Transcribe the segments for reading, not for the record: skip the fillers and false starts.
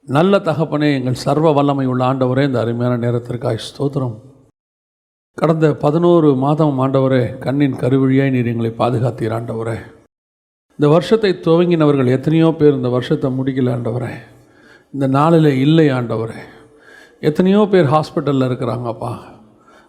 நல்ல தகப்பனே, எங்கள் சர்வ வல்லமை உள்ள ஆண்டவரே, இந்த அருமையான நேரத்திற்காக ஸ்தோத்திரம். கடந்த 11 மாதம் ஆண்டவரே, கண்ணின் கருவழியாய் நீர் எங்களை பாதுகாத்தீர் ஆண்டவரே. இந்த வருஷத்தை துவங்கினவர்கள் எத்தனையோ பேர் இந்த வருஷத்தை முடிக்கல ஆண்டவரே. இந்த நாளில் இல்லை ஆண்டவரே. எத்தனையோ பேர் ஹாஸ்பிட்டலில் இருக்கிறாங்கப்பா.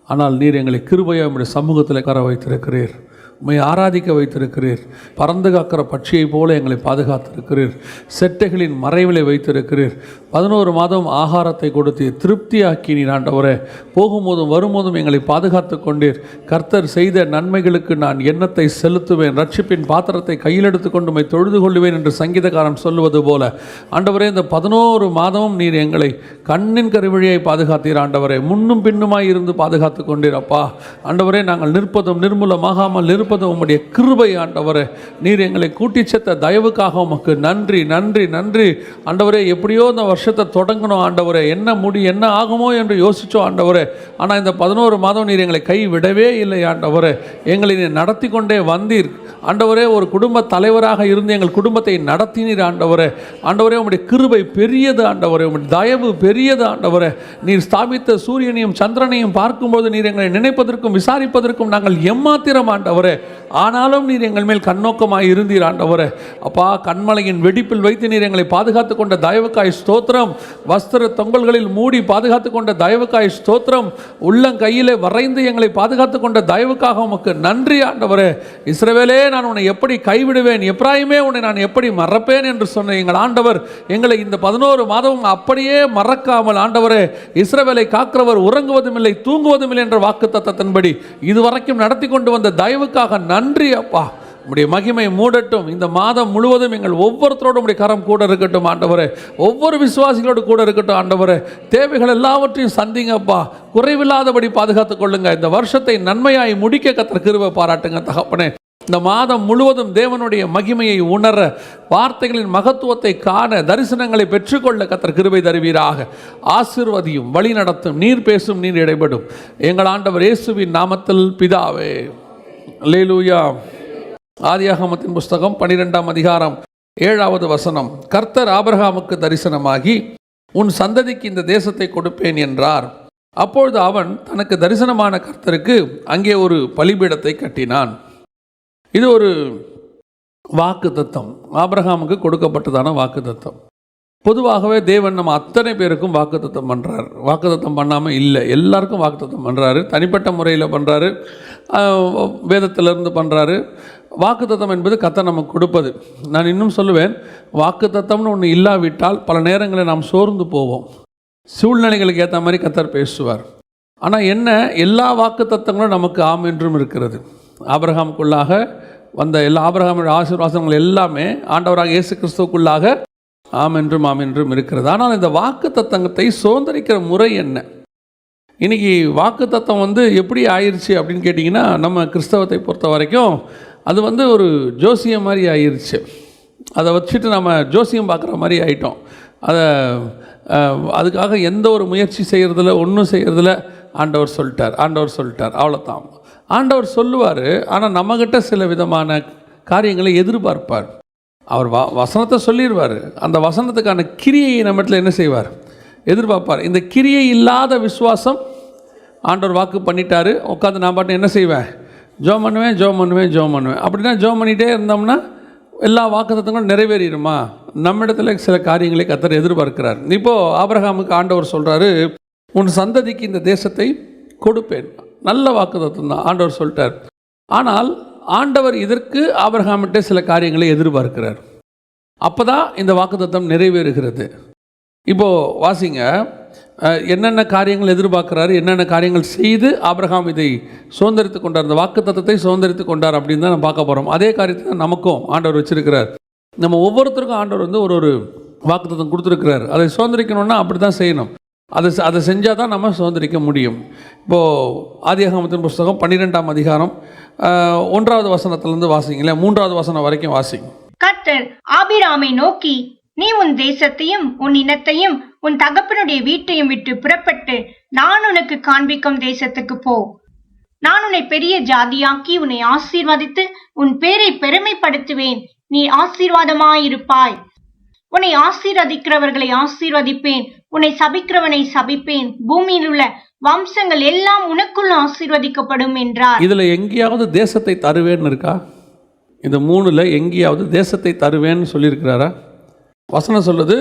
ஆனால் நீர் எங்களை கிருபையாக நம்முடைய சமூகத்தில் கர வைத்திருக்கிறீர். உம்மை ஆராதிக்க வைத்திருக்கிறீர். பறந்து காக்கிற பட்சியை போல எங்களை பாதுகாத்திருக்கிறீர். செட்டைகளின் மறைவிலை வைத்திருக்கிறீர். 11 மாதம் ஆகாரத்தை கொடுத்து திருப்தியாக்கி நீர் ஆண்டவரே. போகும்போதும் வரும்போதும் எங்களை பாதுகாத்து கொண்டீர். கர்த்தர் செய்த நன்மைகளுக்கு நான் எண்ணத்தை செலுத்துவேன், ரட்சிப்பின் பாத்திரத்தை கையில் எடுத்துக்கொண்டு உம்மை தொழுது கொள்ளுவேன் என்று சங்கீதக்காரன் சொல்லுவது போல ஆண்டவரே, இந்த 11 மாதமும் நீர் எங்களை கண்ணின் கருவழியை பாதுகாத்தீர் ஆண்டவரே. முன்னும் பின்னுமாய் இருந்து பாதுகாத்து கொண்டீர் அப்பா. ஆண்டவரே, நாங்கள் நிற்பதும் நிர்மூலமாகாமல் இருப்பதும் உம்முடைய கிருபை ஆண்டவரே. நீர் எங்களை கூட்டிச் சேர்த்த தயவுக்காக உமக்கு நன்றி நன்றி நன்றி ஆண்டவரே. எப்படியோ இந்த வருஷத்தை தொடங்கணும் ஆண்டவரே, என்ன ஆகுமோ என்று யோசித்தோம் ஆண்டவரே. ஆனால் இந்த 11 மாதம் நீர் எங்களை கை விடவே இல்லை ஆண்டவரே. எங்களை நீர் நடத்தி கொண்டே வந்தீர் ஆண்டவரே. ஒரு குடும்ப தலைவராக இருந்து எங்கள் குடும்பத்தை நடத்தினீர் ஆண்டவரே. ஆண்டவரே, உம்முடைய கிருபை பெரியது ஆண்டவரே, உம்முடைய தயவு பெரியது ஆண்டவரே. நீர் ஸ்தாபித்த சூரியனையும் சந்திரனையும் பார்க்கும்போது நீர் எங்களை நினைப்பதற்கும் விசாரிப்பதற்கும் நாங்கள் எம்மாத்திரம் ஆண்டவரே. ஆனாலும் நீர் எங்கள் மேல் கண்ணோக்கமாக இருந்தீர் ஆண்டவரே. அப்பா, கண்மலையின் வெடிப்பில் வைத்து நீர் எங்களை பாதுகாத்து கொண்ட தயவுக்காய் ஸ்தோத்திரம். வஸ்திர தொங்கல்களில் மூடி பாதுகாத்து கொண்ட தயவுக்காய் ஸ்தோத்திரம். உள்ளங்கையிலே வரைந்து எங்களை பாதுகாத்து கொண்ட தயவுக்காக உமக்கு நன்றி ஆண்டவரே. இஸ்ரவேலே, நான் உன்னை எப்படி கைவிடுவேன், எப்ராயிமே உன்னை நான் எப்படி மறப்பேன் என்று சொன்ன எங்கள் ஆண்டவர் எங்களை இந்த 11 மாதமும் அப்படியே மறக்காமல் ஆண்டவரே, இஸ்ரவேலை காக்கிறவர் உறங்குவதும் இல்லை தூங்குவதும் இல்லை என்ற வாக்குத்தத்தத்தின்படி இதுவரைக்கும் நடத்தி கொண்டு வந்த தயவுக்காக நன்றி அப்பா. உம்முடைய மகிமை மூடட்டும். இந்த மாதம் முழுவதும் எங்கள் ஒவ்வொருத்தரோடும் உடைய கரம் கூட இருக்கட்டும் ஆண்டவரே. ஒவ்வொரு விசுவாசிகளோடு கூட இருக்கட்டும் ஆண்டவரே. தேவைகள் எல்லாவற்றையும் சந்திங்கப்பா. குறைவில்லாதபடி பாதுகாத்துக் கொள்ளுங்க. இந்த வருஷத்தை நன்மையாய் முடிக்க கர்த்தர் கிருபை பாராட்டுங்க தகப்பனே. இந்த மாதம் முழுவதும் தேவனுடைய மகிமையை உணர, வார்த்தைகளின் மகத்துவத்தை காண, தரிசனங்களை பெற்றுக்கொள்ள கர்த்தர் கிருபை தருவீராக. ஆசீர்வதியும், வழி நடத்தும், நீர் பேசும், நீர் இடைபடும். எங்கள் ஆண்டவர் இயேசுவின் நாமத்தில் பிதாவே. அல்லேலூயா. ஆதியாகமத்தின் புஸ்தகம் 12ஆம் அதிகாரம் 7வது வசனம். கர்த்தர் ஆபிரகாமுக்கு தரிசனமாகி, உன் சந்ததிக்கு இந்த தேசத்தை கொடுப்பேன் என்றார். அப்பொழுது அவன் தனக்கு தரிசனமான கர்த்தருக்கு அங்கே ஒரு பலிபீடத்தை கட்டினான். இது ஒரு வாக்கு தத்தம், ஆபிரகாமுக்கு கொடுக்கப்பட்டதான வாக்கு தத்தம். பொதுவாகவே தேவன் நம்ம அத்தனை பேருக்கும் வாக்குத்தத்தம் பண்ணுறார். வாக்குத்தத்தம் பண்ணாமல் இல்லை, எல்லாருக்கும் வாக்குத்தத்தம் பண்ணுறாரு. தனிப்பட்ட முறையில் பண்ணுறாரு, வேதத்திலிருந்து பண்ணுறாரு. வாக்குத்தத்தம் என்பது கர்த்தர் நமக்கு கொடுப்பது. நான் இன்னும் சொல்லுவேன், வாக்குத்தத்தம்னு ஒன்று இல்லாவிட்டால் பல நேரங்களில் நாம் சோர்ந்து போவோம். சூழ்நிலைகளுக்கு ஏற்ற மாதிரி கர்த்தர் பேசுவார். ஆனால் என்ன, எல்லா வாக்குத்தத்தங்களும் நமக்கு ஆம் என்றும் இருக்கிறது. ஆபிரகாமுக்குள்ளாக வந்த எல்லா ஆபிரகாமுடைய ஆசீர்வாதங்கள் எல்லாமே ஆண்டவராக இயேசு கிறிஸ்துவுக்குள்ளாக ஆம் என்றும் இருக்கிறது. ஆனால் இந்த வாக்கு தத்தத்தை சுதந்திரிக்கிற முறை என்ன? இன்றைக்கி வாக்கு தத்தம் எப்படி ஆயிடுச்சு அப்படின்னு கேட்டிங்கன்னா, நம்ம கிறிஸ்தவத்தை பொறுத்த வரைக்கும் அது ஒரு ஜோசியம் மாதிரி ஆயிடுச்சு. அதை வச்சுட்டு நம்ம ஜோசியம் பார்க்குற மாதிரி ஆயிட்டோம். அதுக்காக எந்த ஒரு முயற்சி செய்கிறதில்ல, ஒன்றும் செய்கிறதில்ல. ஆண்டவர் சொல்லிட்டார் அவ்வளோதான். ஆண்டவர் சொல்லுவார், ஆனால் நம்மக்கிட்ட சில விதமான காரியங்களை எதிர்பார்ப்பார். அவர் வசனத்தை சொல்லிடுவார், அந்த வசனத்துக்கான கிரியையை நம்ம இடத்துல என்ன செய்வார், எதிர்பார்ப்பார். இந்த கிரியை இல்லாத விசுவாசம், ஆண்டவர் வாக்கு பண்ணிட்டார், உட்காந்து நான் பாட்டு என்ன செய்வேன், ஜோம் பண்ணுவேன். அப்படின்னா ஜோம் பண்ணிகிட்டே இருந்தோம்னா எல்லா வாக்குத்தத்தங்களும் நிறைவேறிடுமா? நம்ம இடத்துல சில காரியங்களை கர்த்தர் எதிர்பார்க்கிறார். இப்போது ஆபிரகாமுக்கு ஆண்டவர் சொல்கிறாரு, உன் சந்ததிக்கு இந்த தேசத்தை கொடுப்பேன். நல்ல வாக்குத்தத்தம் தான், ஆண்டவர் சொல்லிட்டார். ஆனால் ஆண்டவர் இதற்கு ஆபிரகாமிட்ட சில காரியங்களை எதிர்பார்க்கிறார். அப்போ தான் இந்த வாக்குத்தத்தம் நிறைவேறுகிறது. இப்போது வாசிங்க, என்னென்ன காரியங்கள் எதிர்பார்க்குறாரு, என்னென்ன காரியங்கள் செய்து ஆபிரகாம் இதை சுதந்திரித்து கொண்டார், இந்த வாக்குத்தத்தத்தை சுதந்திரித்து கொண்டார் அப்படின்னு தான் நம்ம பார்க்க போகிறோம். அதே காரியத்தை தான் நமக்கும் ஆண்டவர் வச்சிருக்கிறார். நம்ம ஒவ்வொருத்தருக்கும் ஆண்டவர் ஒரு வாக்குத்தத்தம் கொடுத்துருக்கிறார். அதை சுதந்திரிக்கணும்னா அப்படி தான் செய்யணும். அதை செஞ்சால் தான் நம்ம சுதந்திரிக்க முடியும். இப்போது ஆதியாகமத்தின் புஸ்தகம் 12ஆம் அதிகாரம் 1வது வசனத்திலிருந்து வாசிங்களேன், 3வது வசனம் வரைக்கும் வாசிங்க. கர்த்தர் ஆபிராமை நோக்கி, நீ உன் தேசத்தையும் உன் இனத்தையும் உன் தகப்பனுடைய வீட்டையும் விட்டு புறப்பட்டு நான் உனக்கு காண்பிக்கும் தேசத்துக்கு போ. நான் உன்னை பெரிய ஜாதியாக்கி உன்னை ஆசீர்வதித்து உன் பேரை பெருமைப்படுத்துவேன். நீ ஆசீர்வாதமாயிருப்பாய். உன்னை ஆசீர்வதிக்கிறவர்களை ஆசீர்வதிப்பேன், உன்னை சபிக்கிறவனை சபிப்பேன், பூமியில் உள்ள வம்சங்கள் எல்லாம் உனக்குள்ள ஆசீர்வதிக்கப்படும் என்றார். இதுல எங்கேயாவது தேசத்தை தருவேன்னு இருக்கா? இந்த 3ல் எங்கேயாவது தேசத்தை தருவேன்னு சொல்லியிருக்கிறாரா? வசனம் சொல்லுது,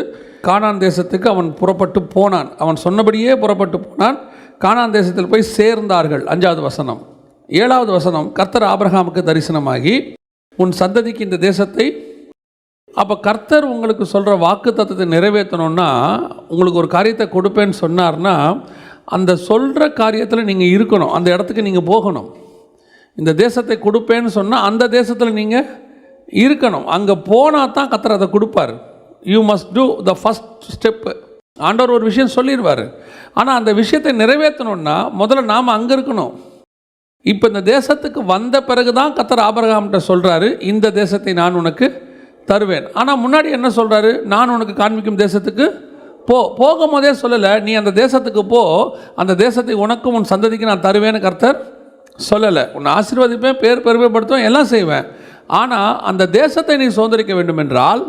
கானான் தேசத்துக்கு அவன் புறப்பட்டு போனான். அவன் சொன்னபடியே புறப்பட்டு போனான். கானான் தேசத்தில் போய் சேர்ந்தார்கள். 5வது வசனம். 7வது வசனம், கர்த்தர் ஆபிரகாமுக்கு தரிசனமாகி உன் சந்ததிக்கு இந்த தேசத்தை. அப்போ கர்த்தர் உங்களுக்கு சொல்கிற வாக்கு தத்தத்தை நிறைவேற்றணும்னா, உங்களுக்கு ஒரு காரியத்தை கொடுப்பேன்னு சொன்னார்னா, அந்த சொல்கிற காரியத்தில் நீங்கள் இருக்கணும், அந்த இடத்துக்கு நீங்கள் போகணும். இந்த தேசத்தை கொடுப்பேன்னு சொன்னால் அந்த தேசத்தில் நீங்கள் இருக்கணும். அங்கே போனால் தான் கர்த்தர் அதை கொடுப்பார். You must do the first step. ஆண்டவர் ஒரு விஷயம் சொல்லிடுவார், ஆனால் அந்த விஷயத்தை நிறைவேற்றணுன்னா முதல்ல நாம் அங்கே இருக்கணும். இப்போ இந்த தேசத்துக்கு வந்த பிறகு தான் கர்த்தர் ஆபிரகாம்கிட்ட சொல்கிறாரு, இந்த தேசத்தை நான் உனக்கு தருவேன். ஆனால் முன்னாடி என்ன சொல்கிறாரு? நான் உனக்கு காண்பிக்கும் தேசத்துக்கு போகும்போதே சொல்லலை, நீ அந்த தேசத்துக்கு போ, அந்த தேசத்தை உனக்கும் உன் சந்ததிக்கு நான் தருவேன்னு கர்த்தர் சொல்லலை. உன்னை ஆசீர்வதிப்பேன், பேர் பெருமைப்படுத்துவேன், எல்லாம் செய்வேன். ஆனால் அந்த தேசத்தை நீ சுதந்திரிக்க வேண்டும் என்றால்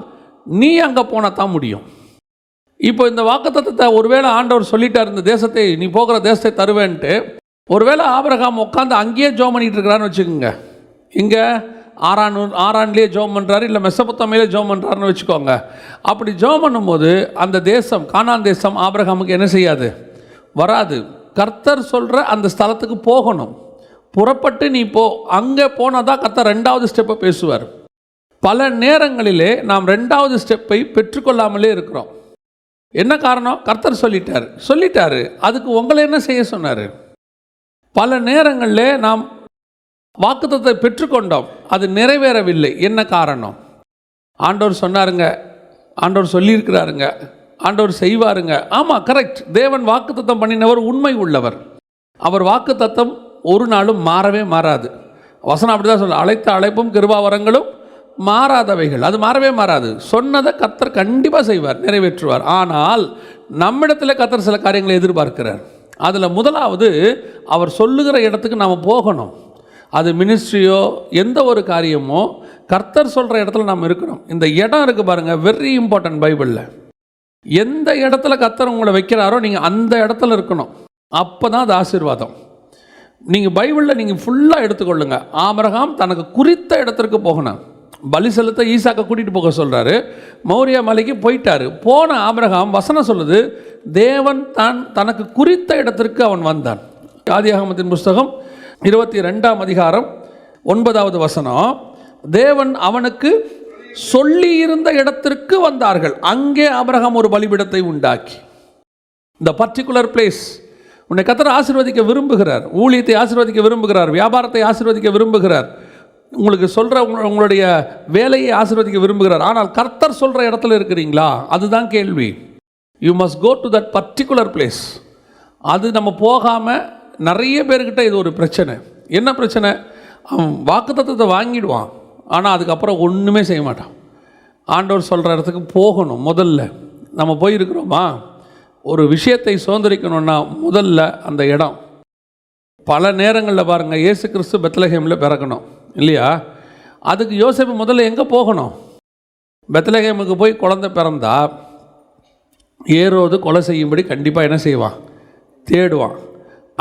நீ அங்கே போனால் தான் முடியும். இப்போ இந்த வாக்குத்தத்தத்தை ஒருவேளை ஆண்டவர் சொல்லிட்டார், இந்த தேசத்தை நீ போகிற தேசத்தை தருவேன்ட்டு. ஒருவேளை ஆபிரகாம் உட்காந்து அங்கேயே ஜோம் பண்ணிகிட்டு இருக்கிறான்னு வச்சுக்கோங்க. இங்கே ஆரான்லேயே ஜோம் பண்ணுறாரு, இல்லை மெசொப்பொத்தாமியிலே ஜோம் பண்ணுறாருன்னு வச்சுக்கோங்க. அப்படி ஜோம் பண்ணும்போது அந்த தேசம், கானான் தேசம் ஆபிரகாமுக்கு என்ன செய்யாது? வராது. கர்த்தர் சொல்கிற அந்த ஸ்தலத்துக்கு போகணும். புறப்பட்டு நீ போ. அங்கே போனால் தான் கர்த்தர் 2வது ஸ்டெப்பை பேசுவார். பல நேரங்களிலே நாம் 2வது ஸ்டெப்பை பெற்றுக்கொள்ளாமலே இருக்கிறோம். என்ன காரணம்? கர்த்தர் சொல்லிட்டாரு, அதுக்கு உங்களை என்ன செய்ய சொன்னார்? பல நேரங்களில் நாம் வாக்குத்தத்தத்தை பெற்றுக்கொண்டோம், அது நிறைவேறவில்லை. என்ன காரணம்? ஆண்டவர் சொன்னாருங்க, ஆண்டவர் சொல்லியிருக்கிறாருங்க, ஆண்டவர் செய்வாருங்க. ஆமாம், கரெக்ட். தேவன் வாக்குத்தத்தம் பண்ணினவர் உண்மை உள்ளவர். அவர் வாக்குத்தத்தம் ஒரு நாளும் மாறவே மாறாது. வசனம் அப்படி தான் சொல்ல, அழைத்த அழைப்பும் கிருபாவரங்களும் மாறாதவைகள். அது மாறவே மாறாது. சொன்னதை கர்த்தர் கண்டிப்பாக செய்வார், நிறைவேற்றுவார். ஆனால் நம்மிடத்தில் கர்த்தர் சில காரியங்களை எதிர்பார்க்கிறார். அதில் முதலாவது, அவர் சொல்லுகிற இடத்துக்கு நாம் போகணும். அது மினிஸ்ட்ரியோ எந்த ஒரு காரியமோ கர்த்தர் சொல்கிற இடத்துல நாம் இருக்கணும். இந்த இடம் இருக்குது பாருங்கள், வெரி இம்பார்ட்டன்ட். பைபிளில் எந்த இடத்துல கர்த்தர் உங்களை வைக்கிறாரோ நீங்கள் அந்த இடத்துல இருக்கணும். அப்போ தான் அது ஆசீர்வாதம். நீங்கள் பைபிளில் நீங்கள் ஃபுல்லாக எடுத்துக்கொள்ளுங்க. ஆபிரகாம் தனக்கு குறித்த இடத்திற்கு போகணும். பலி செலுத்த ஈசாக்க கூட்டிகிட்டு போக சொல்கிறாரு. மோரியா மலைக்கு போயிட்டாரு. போன ஆபிரகாம், வசனம் சொல்லுது, தேவன் தனக்கு குறித்த இடத்திற்கு அவன் வந்தான். ஆதியாகமத்தின் புஸ்தகம் 22ஆம் அதிகாரம் 9வது வசனம், தேவன் அவனுக்கு சொல்லி இருந்த இடத்திற்கு வந்தார்கள். அங்கே ஆபிரகாம் ஒரு பலிபீடத்தை உண்டாக்கி, இந்த பர்டிகுலர் பிளேஸ். உன்னை கர்த்தர் ஆசீர்வதிக்க விரும்புகிறார், ஊழியத்தை ஆசீர்வதிக்க விரும்புகிறார், வியாபாரத்தை ஆசீர்வதிக்க விரும்புகிறார், உங்களுக்கு சொல்கிற உங்களுடைய வேலையை ஆசீர்வதிக்க விரும்புகிறார். ஆனால் கர்த்தர் சொல்கிற இடத்துல இருக்கிறீங்களா? அதுதான் கேள்வி. You must go to that particular place. அது நம்ம போகாமல், நிறைய பேர்கிட்ட இது ஒரு பிரச்சனை. என்ன பிரச்சனை? அவன் வாக்குத்தத்தத்தை வாங்கிடுவான், ஆனால் அதுக்கப்புறம் ஒன்றுமே செய்ய மாட்டான். ஆண்டவர் சொல்கிற இடத்துக்கு போகணும். முதல்ல நம்ம போயிருக்கிறோமா? ஒரு விஷயத்தை சுதந்திரிக்கணும்னா முதல்ல அந்த இடம். பல நேரங்களில் பாருங்கள், இயேசு கிறிஸ்து பெத்லகேமில் பிறக்கணும் இல்லையா? அதுக்கு யோசேப்பு முதல்ல எங்கே போகணும்? பெத்லகேமுக்கு போய் குழந்தை பிறந்தா ஏரோது கொலை செய்யும்படி கண்டிப்பாக என்ன செய்வான்? தேடுவான்.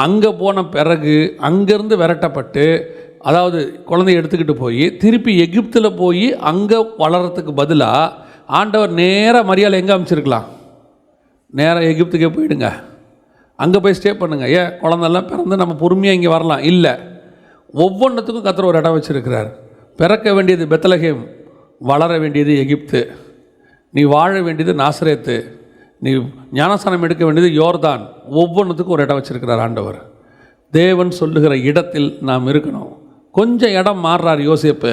அங்கே போன பிறகு அங்கேருந்து விரட்டப்பட்டு, அதாவது குழந்தைய எடுத்துக்கிட்டு போய் திருப்பி எகிப்தில் போய் அங்கே வளர்கிறதுக்கு பதிலாக ஆண்டவர் நேராக மரியாதை எங்கே அமைச்சிருக்கலாம்? நேராக எகிப்துக்கே போயிடுங்க, அங்கே போய் ஸ்டே பண்ணுங்க. ஏன் குழந்தெல்லாம் பிறந்து நம்ம பொறுமையாக இங்கே வரலாம்? இல்லை, ஒவ்வொன்றுத்துக்கும் கர்த்தர் ஒரு இடம் வச்சுருக்கிறார். பிறக்க வேண்டியது பெத்லகேம், வளர வேண்டியது எகிப்து, நீ வாழ வேண்டியது நாசரேத்து, நீ ஞானஸ்நானம் எடுக்க வேண்டியது யோர்தான். ஒவ்வொன்றுத்துக்கும் ஒரு இடம் வச்சுருக்கிறார் ஆண்டவர். தேவன் சொல்லுகிற இடத்தில் நாம் இருக்கணும். கொஞ்சம் இடம் மாறுறார் யோசேப்பு.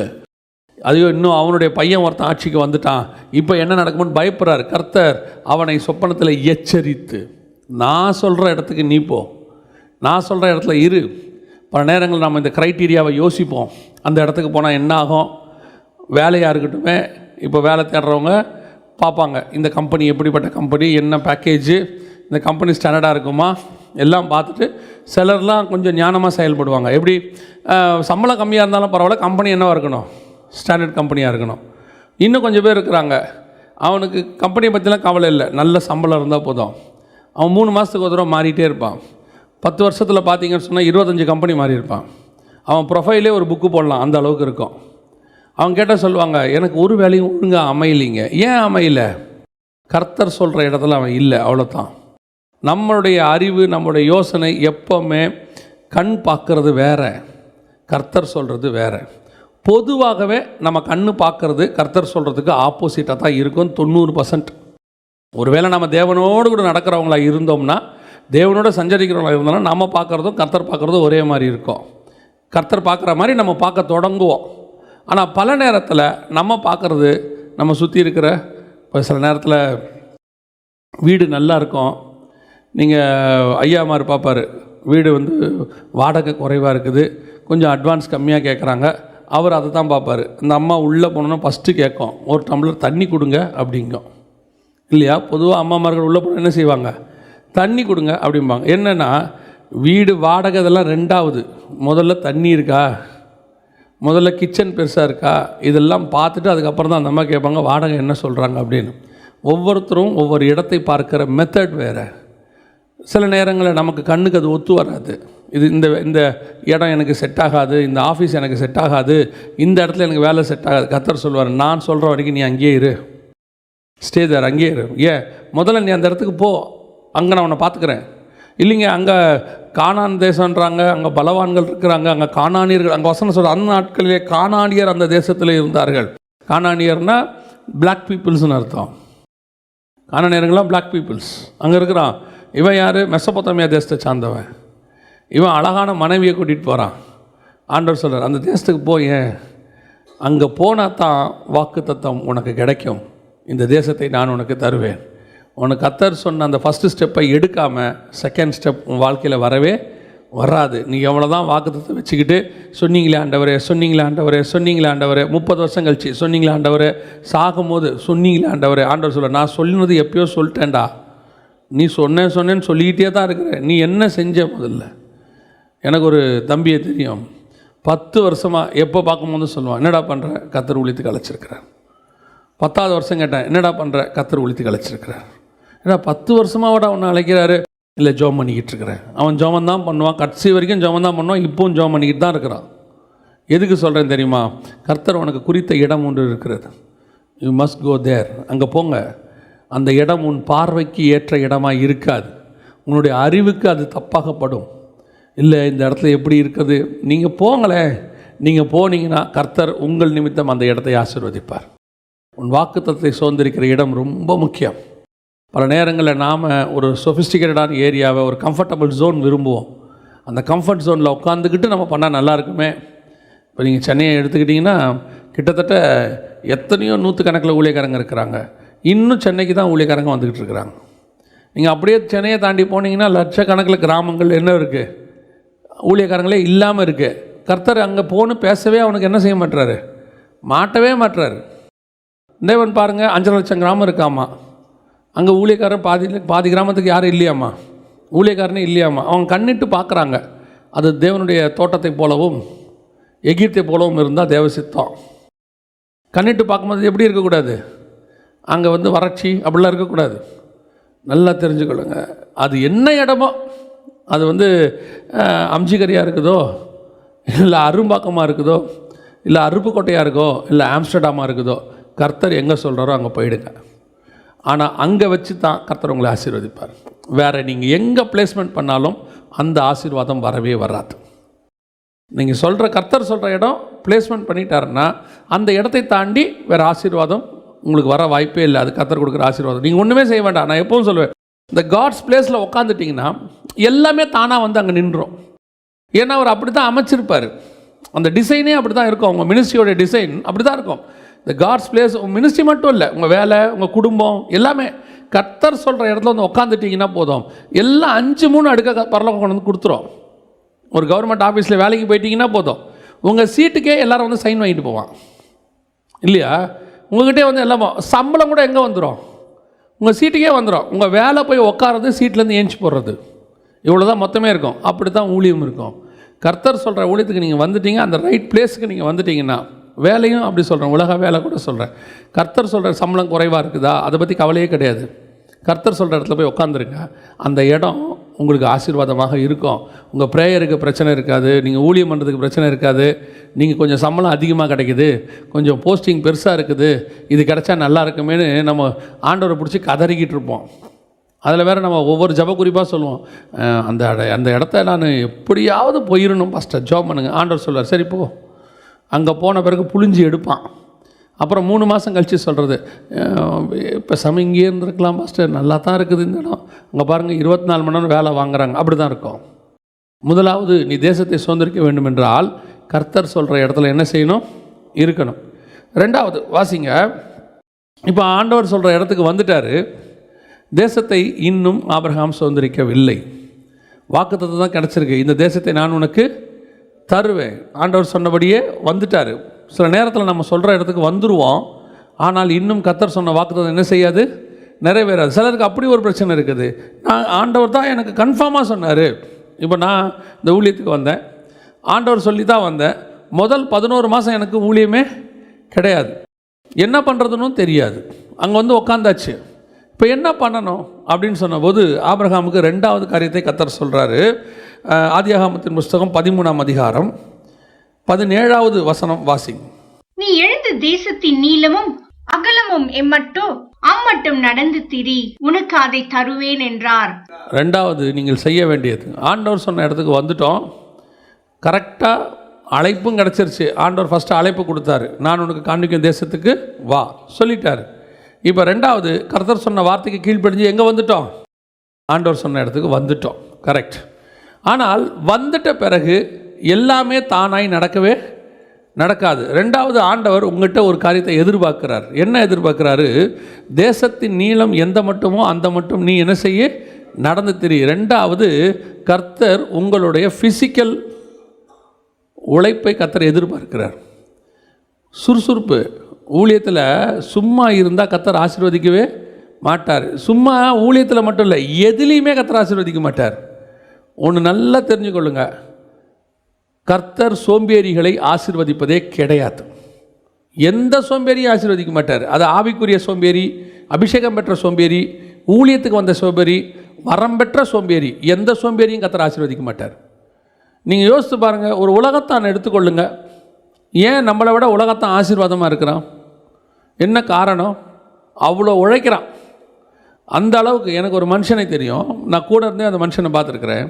ஐயோ, இன்னும் அவனுடைய பையன் ஒருத்தன் ஆட்சிக்கு வந்துட்டான், இப்போ என்ன நடக்கும்னு பயப்படுறார். கர்த்தர் அவனை சொப்பனத்தில் எச்சரித்து, நான் சொல்கிற இடத்துக்கு நீ போ, நான் சொல்கிற இடத்துல இரு. பல நேரங்கள் நம்ம இந்த க்ரைட்டீரியாவை யோசிப்போம். அந்த இடத்துக்கு போனால் என்ன ஆகும்? வேலையாக இருக்கட்டுமே, இப்போ வேலை தேடுறவங்க பார்ப்பாங்க, இந்த கம்பெனி எப்படிப்பட்ட கம்பெனி, என்ன பேக்கேஜு, இந்த கம்பெனி ஸ்டாண்டர்டாக இருக்குமா, எல்லாம் பார்த்துட்டு சிலர்லாம் கொஞ்சம் ஞானமாக செயல்படுவாங்க. எப்படி? சம்பளம் கம்மியாக இருந்தாலும் பரவாயில்ல, கம்பெனி என்னவாக இருக்கணும்? ஸ்டாண்டர்ட் கம்பெனியாக இருக்கணும். இன்னும் கொஞ்சம் பேர் இருக்கிறாங்க, அவனுக்கு கம்பெனியை பற்றிலாம் கவலை இல்லை, நல்ல சம்பளம் இருந்தால் போதும். அவன் 3 மாதத்துக்கு ஒரு தடவை மாறிட்டே இருப்பான். 10 வருஷத்தில் பார்த்தீங்கன்னு சொன்னால் 25 கம்பெனி மாறி இருப்பான். அவன் ப்ரொஃபைலே ஒரு புக்கு போடலாம், அந்த அளவுக்கு இருக்கும். அவன் கேட்டால் சொல்லுவாங்க, எனக்கு ஒரு வேலையும் ஒழுங்காக அமையலைங்க. ஏன் அமையல? கர்த்தர் சொல்கிற இடத்துல அவன் இல்லை, அவ்வளோதான். நம்மளுடைய அறிவு, நம்மளுடைய யோசனை எப்போவுமே கண் பார்க்கறது வேறு, கர்த்தர் சொல்கிறது வேறு. பொதுவாகவே நம்ம கண்ணு பார்க்குறது கர்த்தர் சொல்கிறதுக்கு ஆப்போசிட்டாக தான் இருக்கும் 90%. ஒருவேளை நம்ம தேவனோடு கூட நடக்கிறவங்களா இருந்தோம்னா, தேவனோட சஞ்சரிக்கிறவங்களா இருந்தோம்னா, நம்ம பார்க்குறதும் கர்த்தர் பார்க்குறதும் ஒரே மாதிரி இருக்கும். கர்த்தர் பார்க்குற மாதிரி நம்ம பார்க்க தொடங்குவோம். ஆனால் பல நேரத்தில் நம்ம பார்க்குறது நம்ம சுற்றி இருக்கிற, இப்போ சில நேரத்தில் வீடு நல்லா இருக்கும், நீங்கள் ஐயா மாதிரி பார்ப்பார், வீடு வந்து வாடகை குறைவாக இருக்குது, கொஞ்சம் அட்வான்ஸ் கம்மியாக கேட்குறாங்க, அவர் அதை தான் பார்ப்பார். இந்த அம்மா உள்ளே போனோன்னா ஃபஸ்ட்டு கேட்கும், ஒரு டம்ளர் தண்ணி கொடுங்க அப்படிங்கும் இல்லையா? பொதுவாக அம்மாமார்கள் உள்ளே போனால் என்ன செய்வாங்க? தண்ணி கொடுங்க அப்படிம்பாங்க. என்னென்னா, வீடு வாடகை இதெல்லாம் ரெண்டாவது, முதல்ல தண்ணி இருக்கா, முதல்ல கிச்சன் பெருசாக இருக்கா, இதெல்லாம் பார்த்துட்டு அதுக்கப்புறம் தான் அந்த அம்மா கேட்பாங்க வாடகை என்ன சொல்கிறாங்க அப்படின்னு. ஒவ்வொருத்தரும் ஒவ்வொரு இடத்தை பார்க்குற மெத்தட் வேறு. சில நேரங்களில் நமக்கு கண்ணுக்கு அது ஒத்து வராது. இது இந்த இடம் எனக்கு செட் ஆகாது, இந்த ஆஃபீஸ் எனக்கு செட் ஆகாது, இந்த இடத்துல எனக்கு வேலை செட் ஆகாது. கர்த்தர் சொல்வார், நான் சொல்கிற வரைக்கும் நீ அங்கேயே இரு, ஸ்டே தேர், அங்கேயே இரு. ஏன்? முதல்ல நீ அந்த இடத்துக்கு போ, அங்கே நான் உன்னை பார்த்துக்கிறேன். இல்லைங்க, அங்கே கானான் தேசன்றாங்க, அங்கே பலவான்கள் இருக்கிறாங்க, அங்கே கானானியர்கள், அங்கே வசனம் சொல்கிற அந்த நாட்களிலே கானானியர் அந்த தேசத்தில் இருந்தார்கள். கானானியர்னால் பிளாக் பீப்புள்ஸ்னு அர்த்தம். கானானியர்கள்லாம் பிளாக் பீப்புள்ஸ் அங்கே இருக்கிறான். இவன் யார்? மெசபொத்தாமியா தேசத்தை சார்ந்தவன். இவன் அழகான மனைவியை கூட்டிகிட்டு போகிறான். ஆண்டவர் சொல்கிறார், அந்த தேசத்துக்கு போய் அங்கே போனால் தான் வாக்கு தத்தம் உனக்கு கிடைக்கும், இந்த தேசத்தை நான் உனக்கு தருவேன். உனக்கு கர்த்தர் சொன்ன அந்த ஃபஸ்ட்டு ஸ்டெப்பை எடுக்காமல் செகண்ட் ஸ்டெப் உன் வாழ்க்கையில் வரவே வராது. நீ எவ்வளோ தான் வாக்குத்தத்தை வச்சுக்கிட்டு சொன்னீங்களே ஆண்டவரே, சொன்னீங்களே ஆண்டவரே, சொன்னீங்களே ஆண்டவரே, 30 வருஷம் கழிச்சு சொன்னீங்களே ஆண்டவரே, சாகும்போது சொன்னீங்களே ஆண்டவரே. ஆண்டவர் சொல்ல, நான் சொல்லினது எப்பயோ சொல்லிட்டேன்டா, நீ சொன்னேன்னு சொல்லிக்கிட்டே தான் இருக்கிற, நீ என்ன செஞ்ச? முதல்ல எனக்கு ஒரு தம்பியை தெரியும், 10 வருஷமாக எப்போ பார்க்கும்போது சொல்லுவான், என்னடா பண்ணுற? கர்த்தர் ஊழியத்துக்கு அழைச்சிருக்கிறேன். 10வது வருஷம் கேட்டேன், என்னடா பண்ணுற? கர்த்தர் ஊழியத்துக்கு அழைச்சிருக்கிறேன். ஏன்னா 10 வருஷமாவோட அவனை அழைக்கிறாரு. இல்லை, ஜோம் பண்ணிக்கிட்டு இருக்கிறேன். அவன் ஜோமன் தான் பண்ணுவான், கடைசி வரைக்கும் ஜோமன் தான் பண்ணுவான், இப்போவும் ஜோம் பண்ணிக்கிட்டு தான் இருக்கிறான். எதுக்கு சொல்கிறேன் தெரியுமா? கர்த்தர் உனக்கு குறித்த இடம் ஒன்று இருக்கிறது, யூ மஸ்ட் கோ தேர். அங்கே போங்க. அந்த இடம் உன் பார்வைக்கு ஏற்ற இடமாக இருக்காது, உன்னுடைய அறிவுக்கு அது தப்பாகப்படும். இல்லை, இந்த இடத்துல எப்படி இருக்குது, நீங்கள் போங்களேன். நீங்கள் போனீங்கன்னா கர்த்தர் உங்கள் நிமித்தம் அந்த இடத்தை ஆசீர்வதிப்பார். உன் வாக்குத்தத்தத்தை சுதந்திரிக்கிற இடம் ரொம்ப முக்கியம். பல நேரங்களில் நாம் ஒரு சொஃபிஸ்டிகேட்டடான ஏரியாவை, ஒரு கம்ஃபர்டபுள் ஜோன் விரும்புவோம். அந்த கம்ஃபர்ட் ஜோனில் உட்காந்துக்கிட்டு நம்ம பண்ணால் நல்லா இருக்குமே. இப்போ நீங்கள் சென்னையை எடுத்துக்கிட்டிங்கன்னா கிட்டத்தட்ட எத்தனையோ 100 கணக்கில் ஊழியக்காரங்க இருக்கிறாங்க. இன்னும் சென்னைக்கு தான் ஊழியக்காரங்க வந்துக்கிட்டு இருக்கிறாங்க. நீங்கள் அப்படியே சென்னையை தாண்டி போனீங்கன்னா லட்சக்கணக்கில் கிராமங்கள் என்ன இருக்குது, ஊழியக்காரங்களே இல்லாமல் இருக்குது. கர்த்தர் அங்கே போன்னு பேசவே அவனுக்கு என்ன செய்ய மாட்டுறாரு? மாட்டவே மாட்டுறாரு. தேவன் பாருங்கள், 5 லட்சம் கிராமம் இருக்காமா, அங்கே ஊழியக்காரன் பாதி கிராமத்துக்கு யாரும் இல்லையாம்மா, ஊழியக்காரனே இல்லையாம்மா. அவங்க கண்ணிட்டு பார்க்குறாங்க. அது தேவனுடைய தோட்டத்தை போலவும் எகிப்தை போலவும் இருந்தால் தேவசித்தம். கண்ணிட்டு பார்க்கும்போது எப்படி இருக்கக்கூடாது? அங்கே வந்து வறட்சி அப்படிலாம் இருக்கக்கூடாது. நல்லா தெரிஞ்சுக்கொள்ளுங்க, அது என்ன இடமோ, அது வந்து அம்ஜிகரியாக இருக்குதோ, இல்லை அரும்பாக்கமாக இருக்குதோ, இல்லை அருப்புக்கோட்டையாக இருக்கோ, இல்லை ஆம்ஸ்டர்டாமாக இருக்குதோ, கர்த்தர் எங்கே சொல்கிறாரோ அங்கே போயிடுங்க. ஆனால் அங்கே வச்சு தான் கர்த்தர் உங்களை ஆசீர்வதிப்பார். வேறு நீங்கள் எங்கே பிளேஸ்மெண்ட் பண்ணாலும் அந்த ஆசீர்வாதம் வரவே வராது. நீங்கள் சொல்கிற கர்த்தர் சொல்கிற இடம் பிளேஸ்மெண்ட் பண்ணிட்டாருன்னா அந்த இடத்தை தாண்டி வேறு ஆசீர்வாதம் உங்களுக்கு வர வாய்ப்பே இல்லை. அது கர்த்தர் கொடுக்குற ஆசீர்வாதம். நீங்கள் ஒன்றுமே செய்ய வேண்டாம். நான் எப்பவும் சொல்லுவேன், இந்த காட்ஸ் பிளேஸில் உட்காந்துட்டிங்கன்னா எல்லாமே தானாக வந்து அங்கே நின்றோம். ஏன்னா அவர் அப்படி தான் அமைச்சிருப்பார். அந்த டிசைனே அப்படி தான் இருக்கும். உங்கள் மினிஸ்ட்ரியோட டிசைன் அப்படி தான் இருக்கும். இந்த காட்ஸ் பிளேஸ் மினிஸ்ட்ரி மட்டும் இல்லை, உங்கள் வேலை, உங்கள் குடும்பம் எல்லாமே கர்த்தர் சொல்கிற இடத்துல வந்து உட்காந்துட்டிங்கன்னா போதும். எல்லாம் 5-3 அடுக்க பரலோகம் கொண்டு வந்து கொடுத்துரும். ஒரு கவர்மெண்ட் ஆஃபீஸில் வேலைக்கு போயிட்டீங்கன்னா போதும், உங்கள் சீட்டுக்கே எல்லோரும் வந்து சைன் வாங்கிட்டு போவான் இல்லையா? உங்கள்கிட்டே வந்து எல்லாம் சம்பளம் கூட எங்கே வந்துடும்? உங்கள் சீட்டுக்கே வந்துடும். உங்கள் வேலை போய் உட்காரது, சீட்லேருந்து ஏஞ்சி போடுறது, இவ்வளோ தான் மொத்தமே இருக்கும். அப்படி தான் ஊழியம் இருக்கும். கர்த்தர் சொல்கிற ஊழியத்துக்கு நீங்கள் வந்துட்டீங்க, அந்த ரைட் பிளேஸுக்கு நீங்கள் வந்துட்டிங்கன்னா வேலையும் அப்படி சொல்கிறேன், உலக வேலை கூட சொல்கிறேன். கர்த்தர் சொல்கிற சம்பளம் குறைவாக இருக்குதா, அதை பற்றி கவலையே கிடையாது. கர்த்தர் சொல்கிற இடத்துல போய் உட்காந்துருங்க, அந்த இடம் உங்களுக்கு ஆசீர்வாதமாக இருக்கும். உங்கள் ப்ரேயருக்கு பிரச்சனை இருக்காது, நீங்கள் ஊழியம் பண்ணுறதுக்கு பிரச்சனை இருக்காது. நீங்கள் கொஞ்சம் சம்பளம் அதிகமாக கிடைக்குது, கொஞ்சம் போஸ்டிங் பெருசாக இருக்குது, இது கிடைச்சா நல்லா இருக்குமேனு நம்ம ஆண்டவரை பிடிச்சி கதறிக்கிட்டு இருப்போம். அதில் வேறு நம்ம ஒவ்வொரு ஜப குறிப்பாக சொல்லுவோம், அந்த இடத்த நான் எப்படியாவது போயிடணும் பாஸ்டர், ஜாப் பண்ணுங்க. ஆண்டவர் சொல்வார், சரி போ. அங்கே போன பிறகு புழிஞ்சி எடுப்பான். அப்புறம் 3 மாதம் கழித்து சொல்கிறது, இப்போ இங்கேயே இருந்திருக்கலாம் பாஸ்டர், நல்லா தான் இருக்குது இந்த இடம், அங்கே பாருங்கள் 24 மணி நேரம் வேலை வாங்குறாங்க. அப்படி தான் இருக்கும். முதலாவது நீ தேசத்தை சுதந்திரிக்க வேண்டும் என்றால் கர்த்தர் சொல்கிற இடத்துல என்ன செய்யணும், இருக்கணும். ரெண்டாவது வாசிங்க, இப்போ ஆண்டவர் சொல்கிற இடத்துக்கு வந்துட்டார். தேசத்தை இன்னும் ஆபிரகாம் சுதந்திரிக்கவில்லை. வாக்குத்தத்தம் தான் கிடச்சிருக்கு, இந்த தேசத்தை நான் உனக்கு தருவேன். ஆண்டவர் சொன்னபடியே வந்துட்டார். சில நேரத்தில் நம்ம சொல்கிற இடத்துக்கு வந்துடுவோம், ஆனால் இன்னும் கர்த்தர் சொன்ன வாக்குத்தத்தம் என்ன செய்யாது, நிறைவேறாது. சிலருக்கு அப்படி ஒரு பிரச்சனை இருக்குது. ஆண்டவர் தான் எனக்கு கன்ஃபார்மாக சொன்னார். இப்போ நான் இந்த ஊழியத்துக்கு வந்தேன், ஆண்டவர் சொல்லி தான் வந்தேன். முதல் 11 மாதம் எனக்கு ஊழியமே கிடையாது, என்ன பண்ணுறதுன்னு தெரியாது. அங்கே வந்து உக்காந்தாச்சு. இப்போ என்ன பண்ணணும் அப்படின்னு சொன்னபோது ஆபிரகாமுக்கு 2வது காரியத்தை கர்த்தர் சொல்கிறாரு. ஆதியாகமத்தின் புஸ்தகம் 13ஆம் அதிகாரம் 17வது வசனம் வாசிங்க. நீ எழுந்து தேசத்தின் நீளமும் அகலமும் அம்மட்டும் நடந்து திரி, உனக்கு அதை தருவேன் என்றார். 2வது நீங்கள் செய்ய வேண்டியது, ஆண்டவர் சொன்ன இடத்துக்கு வந்துட்டோம், கரெக்டாக அழைப்பும் கிடச்சிருச்சு. ஆண்டவர் ஃபஸ்ட்டு அழைப்பு கொடுத்தாரு, நான் உனக்கு காண்பிக்கும் தேசத்துக்கு வா சொல்லிட்டார். இப்போ 2வது கர்த்தர் சொன்ன வார்த்தைக்கு கீழ்ப்படிஞ்சு எங்கே வந்துட்டோம், ஆண்டவர் சொன்ன இடத்துக்கு வந்துட்டோம். கரெக்ட். ஆனால் வந்துட்ட பிறகு எல்லாமே தானாய் நடக்கவே நடக்காது. 2வது ஆண்டவர் உங்கள்கிட்ட ஒரு காரியத்தை எதிர்பார்க்கிறார். என்ன எதிர்பார்க்குறாரு, தேசத்தின் நீளம் எந்த மட்டுமோ அந்த மட்டும் நீ என்ன செய்ய நடந்து திரி. 2வது கர்த்தர் உங்களுடைய ஃபிசிக்கல் உழைப்பை கர்த்தர் எதிர்பார்க்கிறார். சுறுசுறுப்பு ஊழியத்தில் சும்மா இருந்தால் கர்த்தர் ஆசீர்வதிக்கவே மாட்டார். சும்மா ஊழியத்தில் மட்டும் இல்லை, எதுலேயுமே கர்த்தர் ஆசீர்வதிக்க மாட்டார். ஒன்று நல்லா தெரிஞ்சுக்கொள்ளுங்க, கர்த்தர் சோம்பேறிகளை ஆசீர்வதிப்பதே கிடையாது. எந்த சோம்பேறியும் ஆசீர்வதிக்க மாட்டார். அது ஆவிக்குரிய சோம்பேறி, அபிஷேகம் பெற்ற சோம்பேறி, ஊழியத்துக்கு வந்த சோம்பேறி, வரம் பெற்ற சோம்பேறி, எந்த சோம்பேறியும் கர்த்தர் ஆசீர்வதிக்க மாட்டார். நீங்கள் யோசித்து பாருங்கள், ஒரு உலகத்தான் எடுத்துக்கொள்ளுங்க. ஏன் நம்மளை விட உலகத்தான் ஆசீர்வாதமாக இருக்கிறான்? என்ன காரணம்? அவ்வளோ உழைக்கிறான். அந்த அளவுக்கு எனக்கு ஒரு மனுஷனை தெரியும், நான் கூட இருந்தே அந்த மனுஷனை பார்த்துருக்குறேன்.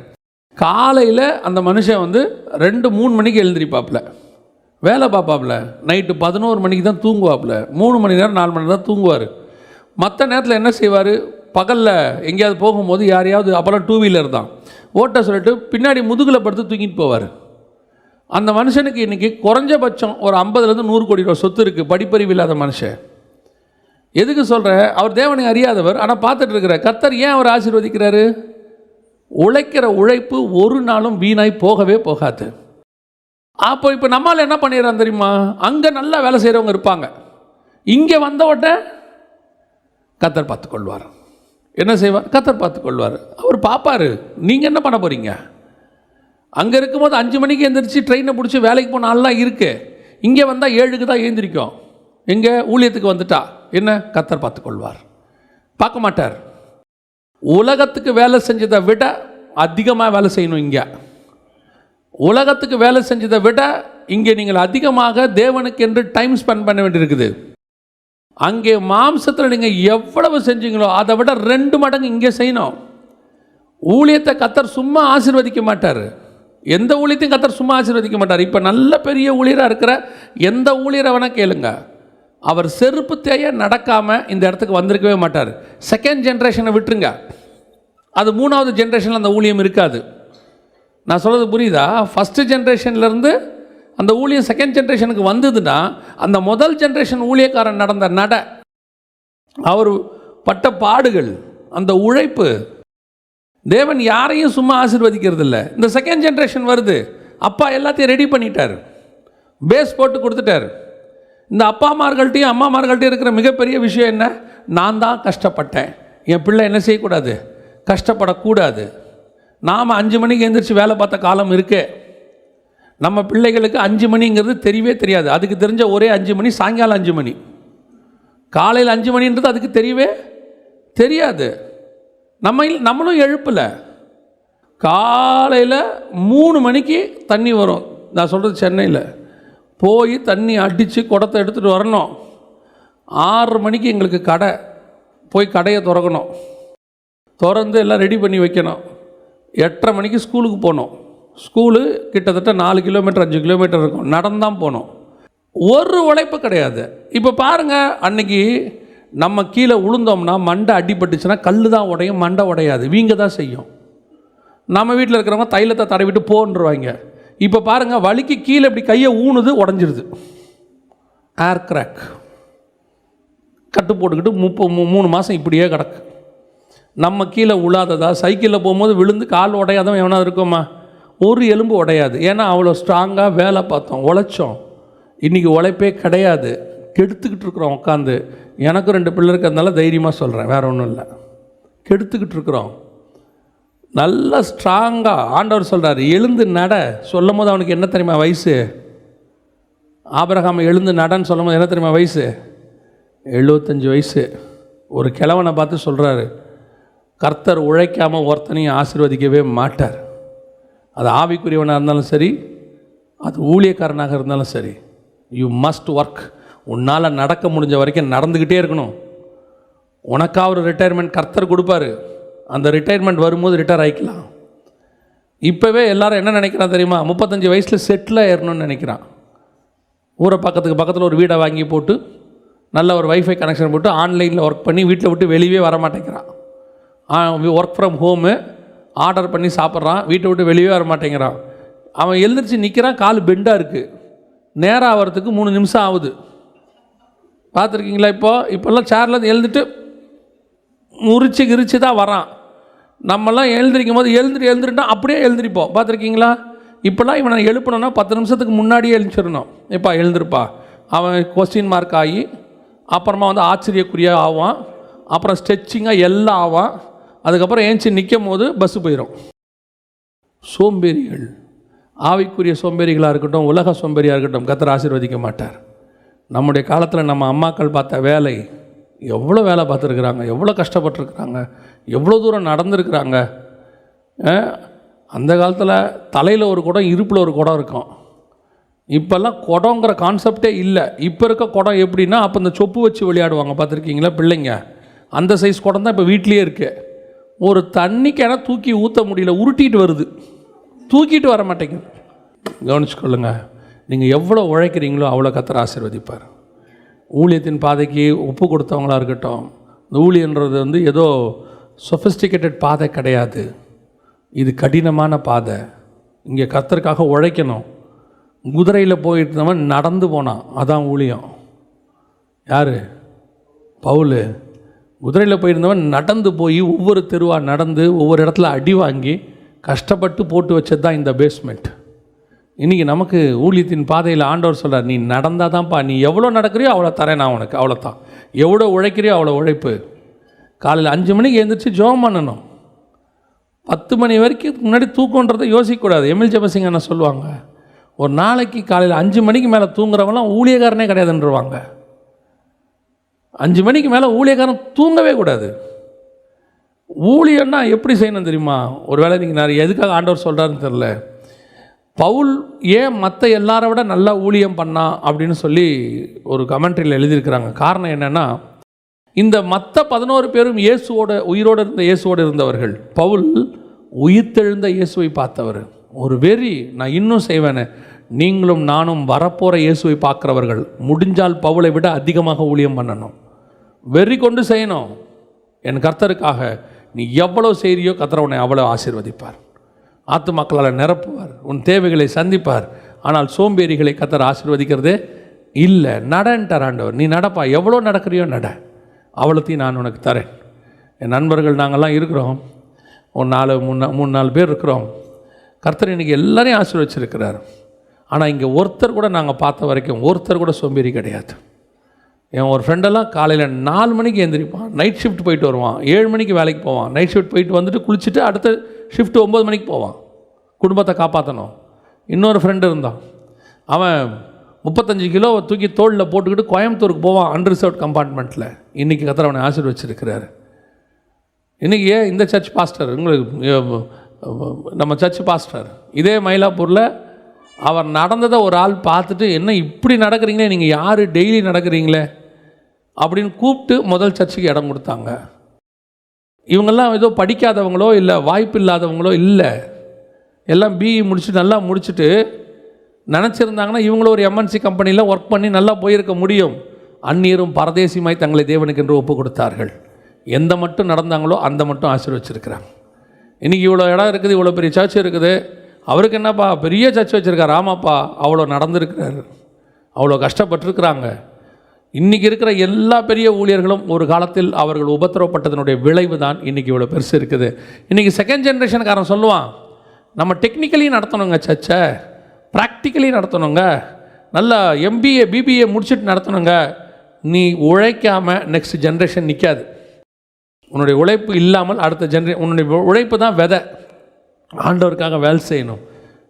காலையில் அந்த மனுஷன் வந்து 2-3 மணிக்கு எழுந்திரிப்பாப்புல, வேலை பார்ப்பாப்புல, நைட்டு 11 மணிக்கு தான் தூங்குவாப்புல, 3 மணி நேரம் 4 மணி நேரம் தான் தூங்குவார். மற்ற நேரத்தில் என்ன செய்வார், பகலில் எங்கேயாவது போகும்போது யாரையாவது, அப்போல்லாம் 2 வீலர் தான், ஓட்ட சொல்லிட்டு பின்னாடி முதுகில் படுத்து தூங்கிட்டு போவார். அந்த மனுஷனுக்கு இன்றைக்கி குறைஞ்சபட்சம் ஒரு 50-100 கோடி ரூபா சொத்து இருக்குது. படிப்பறிவு இல்லாத மனுஷன். எதுக்கு சொல்கிறேன், அவர் தேவனை அறியாதவர், ஆனால் பார்த்துட்டு இருக்கிற கர்த்தர் ஏன் அவர் ஆசீர்வதிக்கிறாரு? உழைக்கிற உழைப்பு ஒரு நாளும் வீணாய் போகவே போகாது. அப்போ இப்போ நம்மளால் என்ன பண்ணிடுறான் தெரியுமா, அங்கே நல்லா வேலை செய்கிறவங்க இருப்பாங்க, இங்கே வந்த உடனே கர்த்தர் பார்த்துக்கொள்வார். என்ன செய்வார், கர்த்தர் பார்த்துக்கொள்வார். அவர் பார்ப்பார், நீங்கள் என்ன பண்ண போகிறீங்க. அங்கே இருக்கும்போது 5 மணிக்கு எழுந்திரிச்சு ட்ரெயினை பிடிச்சி வேலைக்கு போன ஆள்லாம் இருக்குது, இங்கே வந்தால் 7க்கு தான் எழுந்திரிக்கும். எங்கே ஊழியத்துக்கு வந்துட்டா என்ன, கர்த்தர் பார்த்துக்கொள்வார். பார்க்க மாட்டார். உலகத்துக்கு வேலை செஞ்சதை விட அதிகமாக வேலை செய்யணும். இங்கே உலகத்துக்கு வேலை செஞ்சதை விட இங்கே நீங்கள் அதிகமாக தேவனுக்கு என்று டைம் ஸ்பெண்ட் பண்ண வேண்டியிருக்குது. அங்கே மாம்சத்தில் நீங்கள் எவ்வளவு செஞ்சீங்களோ அதை விட 2 மடங்கு இங்கே செய்யணும். ஊழியத்தை கர்த்தர் சும்மா ஆசீர்வதிக்க மாட்டார். எந்த ஊழியத்தையும் கர்த்தர் சும்மா ஆசீர்வதிக்க மாட்டார். இப்போ நல்ல பெரிய ஊழியராக இருக்கிற எந்த ஊழியரை வேணால் கேளுங்க, அவர் செருப்பு தேய நடக்காமல் இந்த இடத்துக்கு வந்திருக்கவே மாட்டார். 2nd ஜென்ரேஷனை விட்டுருங்க, அது 3வது ஜென்ரேஷனில் அந்த ஊழியம் இருக்காது. நான் சொல்கிறது புரியுதா? 1st ஜென்ரேஷன்லேருந்து அந்த ஊழியம் 2nd ஜென்ரேஷனுக்கு வந்ததுன்னா அந்த முதல் ஜென்ரேஷன் ஊழியக்காரன் நடந்த அவர் பட்ட பாடுகள், அந்த உழைப்பு, தேவன் யாரையும் சும்மா ஆசீர்வதிக்கிறது இல்லை. இந்த 2nd ஜென்ரேஷன் வருது, அப்பா எல்லாத்தையும் ரெடி பண்ணிட்டார், பேஸ் போட்டு கொடுத்துட்டார். இந்த அப்பாமார்கள்ட்டையும் அம்மாமார்கள்ட்டையும் இருக்கிற மிகப்பெரிய விஷயம் என்ன, நான் தான் கஷ்டப்பட்டேன், என் பிள்ளை என்ன செய்யக்கூடாது, கஷ்டப்படக்கூடாது. நாம் 5 மணிக்கு எழுந்திரிச்சு வேலை பார்த்த காலம் இருக்கே. நம்ம பிள்ளைகளுக்கு 5 மணிங்கிறது தெரியவே தெரியாது. அதுக்கு தெரிஞ்ச ஒரே 5 மணி சாயங்காலம் 5 மணி. காலையில் 5 மணின்றது அதுக்கு தெரியவே தெரியாது. நம்மளும் எழுப்பலை. காலையில் 3 மணிக்கு தண்ணி வரும். நான் சொல்கிறது சென்னையில். போய் தண்ணி அடித்து குடத்தை எடுத்துகிட்டு வரணும். 6 மணிக்கு எங்களுக்கு கடை. போய் கடையை திறக்கணும். திறந்து எல்லாம் ரெடி பண்ணி வைக்கணும். 8:30 மணிக்கு ஸ்கூலுக்கு போகணும். ஸ்கூலு கிட்டத்தட்ட 4 கிலோமீட்டர் 5 கிலோமீட்டர் இருக்கும். நடந்தான் போகணும். ஒரு உழைப்பு கிடையாது. இப்போ பாருங்கள், அன்னைக்கு நம்ம கீழே விழுந்தோம்னா மண்டை அடிபட்டுச்சுன்னா கல் தான் உடையும், மண்டை உடையாது, வீங்க தான் செய்யும். நம்ம வீட்டில் இருக்கிறவங்க தைலத்தை தடவிட்டு போன்றுவாங்க. இப்போ பாருங்கள், வலிக்கு கீழே இப்படி கையை ஊனுது, உடஞ்சிருது. ஏர் கிராக். கட்டு போட்டுக்கிட்டு 3 மாதம் இப்படியே கிடக்கு. நம்ம கீழே உழாததா? சைக்கிளில் போகும்போது விழுந்து கால் உடையாதவன் எவனா இருக்குமா? ஒரு எலும்பு உடையாது. ஏன்னா அவ்வளோ ஸ்ட்ராங்காக வேலை பார்த்தோம், உழைச்சோம். இன்றைக்கி உழைப்பே கிடையாது. கெடுத்துக்கிட்டு இருக்கிறோம் உட்காந்து. எனக்கும் 2 பிள்ளை இருக்கிறதுனால தைரியமாக சொல்கிறேன், வேறு ஒன்றும் இல்லை. கெடுத்துக்கிட்டு இருக்கிறோம். நல்லா ஸ்ட்ராங்காக ஆண்டவர் சொல்கிறார், எழுந்து நட சொல்லும் போது அவனுக்கு என்ன தெரியுமா வயசு? ஆபிரகாம் எழுந்து நடன்னு சொல்லும் போது என்ன தெரியுமா வயசு? 75 வயசு. ஒரு கிழவனை பார்த்து சொல்கிறாரு, கர்த்தர் உழைக்காமல் ஒருத்தனையும் ஆசீர்வதிக்கவே மாட்டார். அது ஆவிக்குரியவனாக இருந்தாலும் சரி, அது ஊழியக்காரனாக இருந்தாலும் சரி. You must work. உன்னால் நடக்க முடிஞ்ச வரைக்கும் நடந்துக்கிட்டே இருக்கணும். உனக்காக ஒரு ரிட்டையர்மெண்ட் கர்த்தர் கொடுப்பாரு. அந்த ரிட்டையர்மெண்ட் வரும்போது ரிட்டையர் ஆகிக்கலாம். இப்போவே எல்லோரும் என்ன நினைக்கிறான் தெரியுமா? 35 வயசில் செட்டில் ஆயிடணும்னு நினைக்கிறான். ஊரை பக்கத்தில் ஒரு வீடை வாங்கி போட்டு நல்ல ஒரு வைஃபை கனெக்ஷன் போட்டு ஆன்லைனில் ஒர்க் பண்ணி வீட்டில் விட்டு வெளியே வர மாட்டேங்கிறான். ஒர்க் ஃப்ரம் ஹோமு ஆர்டர் பண்ணி சாப்பிட்றான், வீட்டை விட்டு வெளியே வர மாட்டேங்கிறான். அவன் எழுந்திரிச்சு நிற்கிறான், கால் பெண்டாக இருக்குது. நேராக ஆகிறதுக்கு 3 நிமிஷம் ஆகுது. பார்த்துருக்கீங்களா? இப்போல்லாம் சேரில் எழுந்துட்டு முறிச்சு தான் வரான். நம்மலாம் எழுந்திரிக்கும் போது எழுந்துட்டா அப்படியே எழுந்திரிப்போம். பார்த்துருக்கீங்களா? இப்போல்லாம் இவனை எழுப்பணுன்னா 10 நிமிஷத்துக்கு முன்னாடியே எழுந்திரிச்சிடணும். எப்பா எழுந்திருப்பா. அவன் கொஸ்டின் மார்க் ஆகி அப்புறமா ஆச்சரியக்குரிய ஆவான். அப்புறம் ஸ்ட்ரெச்சிங்காக எல்லாம் ஆவான். அதுக்கப்புறம் ஏஞ்சி நிற்கும் போது பஸ்ஸு போயிடும். சோம்பேறிகள், ஆவிக்குரிய சோம்பேறிகளாக இருக்கட்டும், உலக சோம்பேறியாக இருக்கட்டும், கர்த்தர் ஆசீர்வதிக்க மாட்டார். நம்முடைய காலத்தில் நம்ம அம்மாக்கள் பார்த்த வேலை, எவ்வளோ வேலை பார்த்துருக்குறாங்க, எவ்வளோ கஷ்டப்பட்டுருக்குறாங்க, எவ்வளோ தூரம் நடந்துருக்குறாங்க. அந்த காலத்தில் தலையில் ஒரு குடம், இடுப்பில் ஒரு குடம் இருக்கும். இப்போல்லாம் குடங்கிற கான்செப்டே இல்லை. இப்போ இருக்க குடம் எப்படின்னா, அப்போ இந்த சொப்பு வச்சு விளையாடுவாங்க, பார்த்துருக்கீங்களா பிள்ளைங்க? அந்த சைஸ் குடம் தான் இப்போ வீட்லேயே இருக்குது. ஒரு தண்ணிக்கான தூக்கி ஊற்ற முடியல, உருட்டிட்டு வருது, தூக்கிட்டு வர மாட்டேங்குது. கவனிச்சுக்கொள்ளுங்க. நீங்கள் எவ்வளோ உழைக்கிறீங்களோ அவ்வளோ கர்த்தர் ஆசீர்வதிப்பார். ஊழியத்தின் பாதைக்கு ஒப்பு கொடுத்தவங்களாக இருக்கட்டும். இந்த ஊழியன்றது ஏதோ சொஃபிஸ்டிகேட்டட் பாதை கிடையாது. இது கடினமான பாதை. இங்கே கர்த்தருக்காக உழைக்கணும். குதிரையில் போயிட்டு இருந்தவன் நடந்து போனான், அதான் ஊழியம். யார்? பவுல். குதிரையில் போயிருந்தவன் நடந்து போய் ஒவ்வொரு தெருவாக நடந்து ஒவ்வொரு இடத்துல அடி வாங்கி கஷ்டப்பட்டு போட்டு வச்சது தான் இந்த பேஸ்மெண்ட். இன்றைக்கி நமக்கு ஊழியத்தின் பாதையில் ஆண்டவர் சொல்கிறார், நீ நடந்தால் தான்ப்பா, நீ எவ்வளோ நடக்கிறியோ அவ்வளோ தரேன் நான் உனக்கு, அவ்வளோதான். எவ்வளோ உழைக்கிறியோ அவ்வளோ உழைப்பு. காலையில் 5 மணிக்கு எழுந்திரிச்சு ஜெபம் பண்ணணும். 10 மணி வரைக்கும் முன்னாடி தூக்கன்றதை யோசிக்கக்கூடாது. எம்எல் ஜெபசிங் என்ன சொல்லுவாங்க, ஒரு நாளைக்கு காலையில் 5 மணிக்கு மேலே தூங்குறவங்களாம் ஊழியக்காரனே கிடையாதுன்றவாங்க. 5 மணிக்கு மேலே ஊழியக்காரன் தூங்கவே கூடாது. ஊழியன்னா எப்படி செய்யணும் தெரியுமா? ஒரு வேளை நீங்கள் நிறைய எதுக்காக ஆண்டவர் சொல்கிறாருன்னு தெரில. பவுல் ஏன் மற்ற எல்லாரை விட நல்லா ஊழியம் பண்ணா அப்படின்னு சொல்லி ஒரு கமெண்ட்ரியில் எழுதியிருக்கிறாங்க. காரணம் என்னென்னா, இந்த மற்ற 11 பேரும் உயிரோடு இருந்த இயேசுவோடு இருந்தவர்கள். பவுல் உயிர்த்தெழுந்த இயேசுவை பார்த்தவர். ஒரு வெறி, நான் இன்னும் செய்வேனே. நீங்களும் நானும் வரப்போகிற இயேசுவை பார்க்குறவர்கள். முடிஞ்சால் பவுலை விட அதிகமாக ஊழியம் பண்ணணும், வெறி கொண்டு செய்யணும். என் கர்த்தருக்காக நீ எவ்வளோ செய்கிறியோ கர்த்தர் உன்னை அவ்வளோ ஆசீர்வதிப்பார். ஆத்துமாக்களால் நிரப்புவார், உன் தேவைகளை சந்திப்பார். ஆனால் சோம்பேறிகளை கர்த்தர் ஆசீர்வதிக்கிறதே இல்லை. நடன்ட்டார் ஆண்டவர். நீ நடப்பா, எவ்வளோ நடக்கிறியோ நட, அவ்வளோத்தையும் நான் உனக்கு தரேன். என் நண்பர்கள் நாங்கள்லாம் இருக்கிறோம், ஒரு 3-4 பேர் இருக்கிறோம். கர்த்தர் இன்றைக்கி எல்லாரையும் ஆசீர்வதிச்சிருக்கிறார். ஆனால் இங்கே ஒருத்தர் கூட நாங்கள் பார்த்த வரைக்கும் ஒருத்தர் கூட சோம்பேறி கிடையாது. என் ஒரு ஃப்ரெண்டெல்லாம் காலையில் 4 மணிக்கு எழுந்திரிப்பான், நைட் ஷிஃப்ட் போயிட்டு வருவான், 7 மணிக்கு வேலைக்கு போவான், நைட் ஷிஃப்ட் போயிட்டு வந்துட்டு குளிச்சுட்டு அடுத்த ஷிஃப்ட் 9 மணிக்கு போவான். குடும்பத்தை காப்பாற்றணும். இன்னொரு ஃப்ரெண்டு இருந்தான். அவன் 35 கிலோவை தூக்கி தோளில் போட்டுக்கிட்டு கோயம்புத்தூருக்கு போவான் அன்ரிசர்வ்ட் கம்பார்ட்மெண்ட்டில். இன்றைக்கி கர்த்தர் அவனை ஆசீர்வதிச்சிருக்கிறார். இன்றைக்கி இந்த சர்ச் பாஸ்டர், உங்களுக்கு நம்ம சர்ச் பாஸ்டர் இதே மயிலாப்பூரில் அவர் நடந்ததை ஒரு ஆள் பார்த்துட்டு, என்ன இப்படி நடக்கிறீங்களே, நீங்கள் யார் டெய்லி நடக்கிறீங்களே அப்படின்னு கூப்பிட்டு முதல் சர்ச்சுக்கு இடம் கொடுத்தாங்க. இவங்கெல்லாம் ஏதோ படிக்காதவங்களோ இல்லை வாய்ப்பு இல்லாதவங்களோ இல்லை, எல்லாம் பிஇ முடிச்சுட்டு நல்லா முடிச்சுட்டு நினச்சிருந்தாங்கன்னா இவங்களும் ஒரு எம்என்சி கம்பெனியில் ஒர்க் பண்ணி நல்லா போயிருக்க முடியும். அந்நியரும் பரதேசியுமாய் தங்களை தேவனுக்கு என்று ஒப்பு கொடுத்தார்கள். எந்த மட்டும் நடந்தாங்களோ அந்த மட்டும் ஆசீர்வச்சிருக்கிறாங்க. இன்றைக்கி இவ்வளோ இடம் இருக்குது, இவ்வளோ பெரிய சர்ச் இருக்குது. அவருக்கு என்னப்பா பெரிய சர்ச் வச்சுருக்கார்? ஆமாப்பா, அவ்வளோ நடந்திருக்கிறாரு, அவ்வளோ கஷ்டப்பட்டுருக்குறாங்க. இன்றைக்கி இருக்கிற எல்லா பெரிய ஊழியர்களும் ஒரு காலத்தில் அவர்கள் உபத்திரவப்பட்டதனுடைய விளைவு தான் இன்றைக்கி இவ்வளோ பெருசு இருக்குது. இன்றைக்கி செகண்ட் ஜென்ரேஷனுக்காரன் சொல்லுவான், நம்ம டெக்னிக்கலி நடத்தணுங்க சர்ச்சை, ப்ராக்டிக்கலி நடத்தணுங்க, நல்லா எம்பிஏ பிபிஏ முடிச்சுட்டு நடத்தணுங்க. நீ உழைக்காமல் நெக்ஸ்ட் ஜென்ரேஷன் நிற்காது. உன்னுடைய உழைப்பு இல்லாமல் அடுத்த உன்னுடைய உழைப்பு தான் விதை. ஆண்டவருக்காக வேலை செய்யணும்,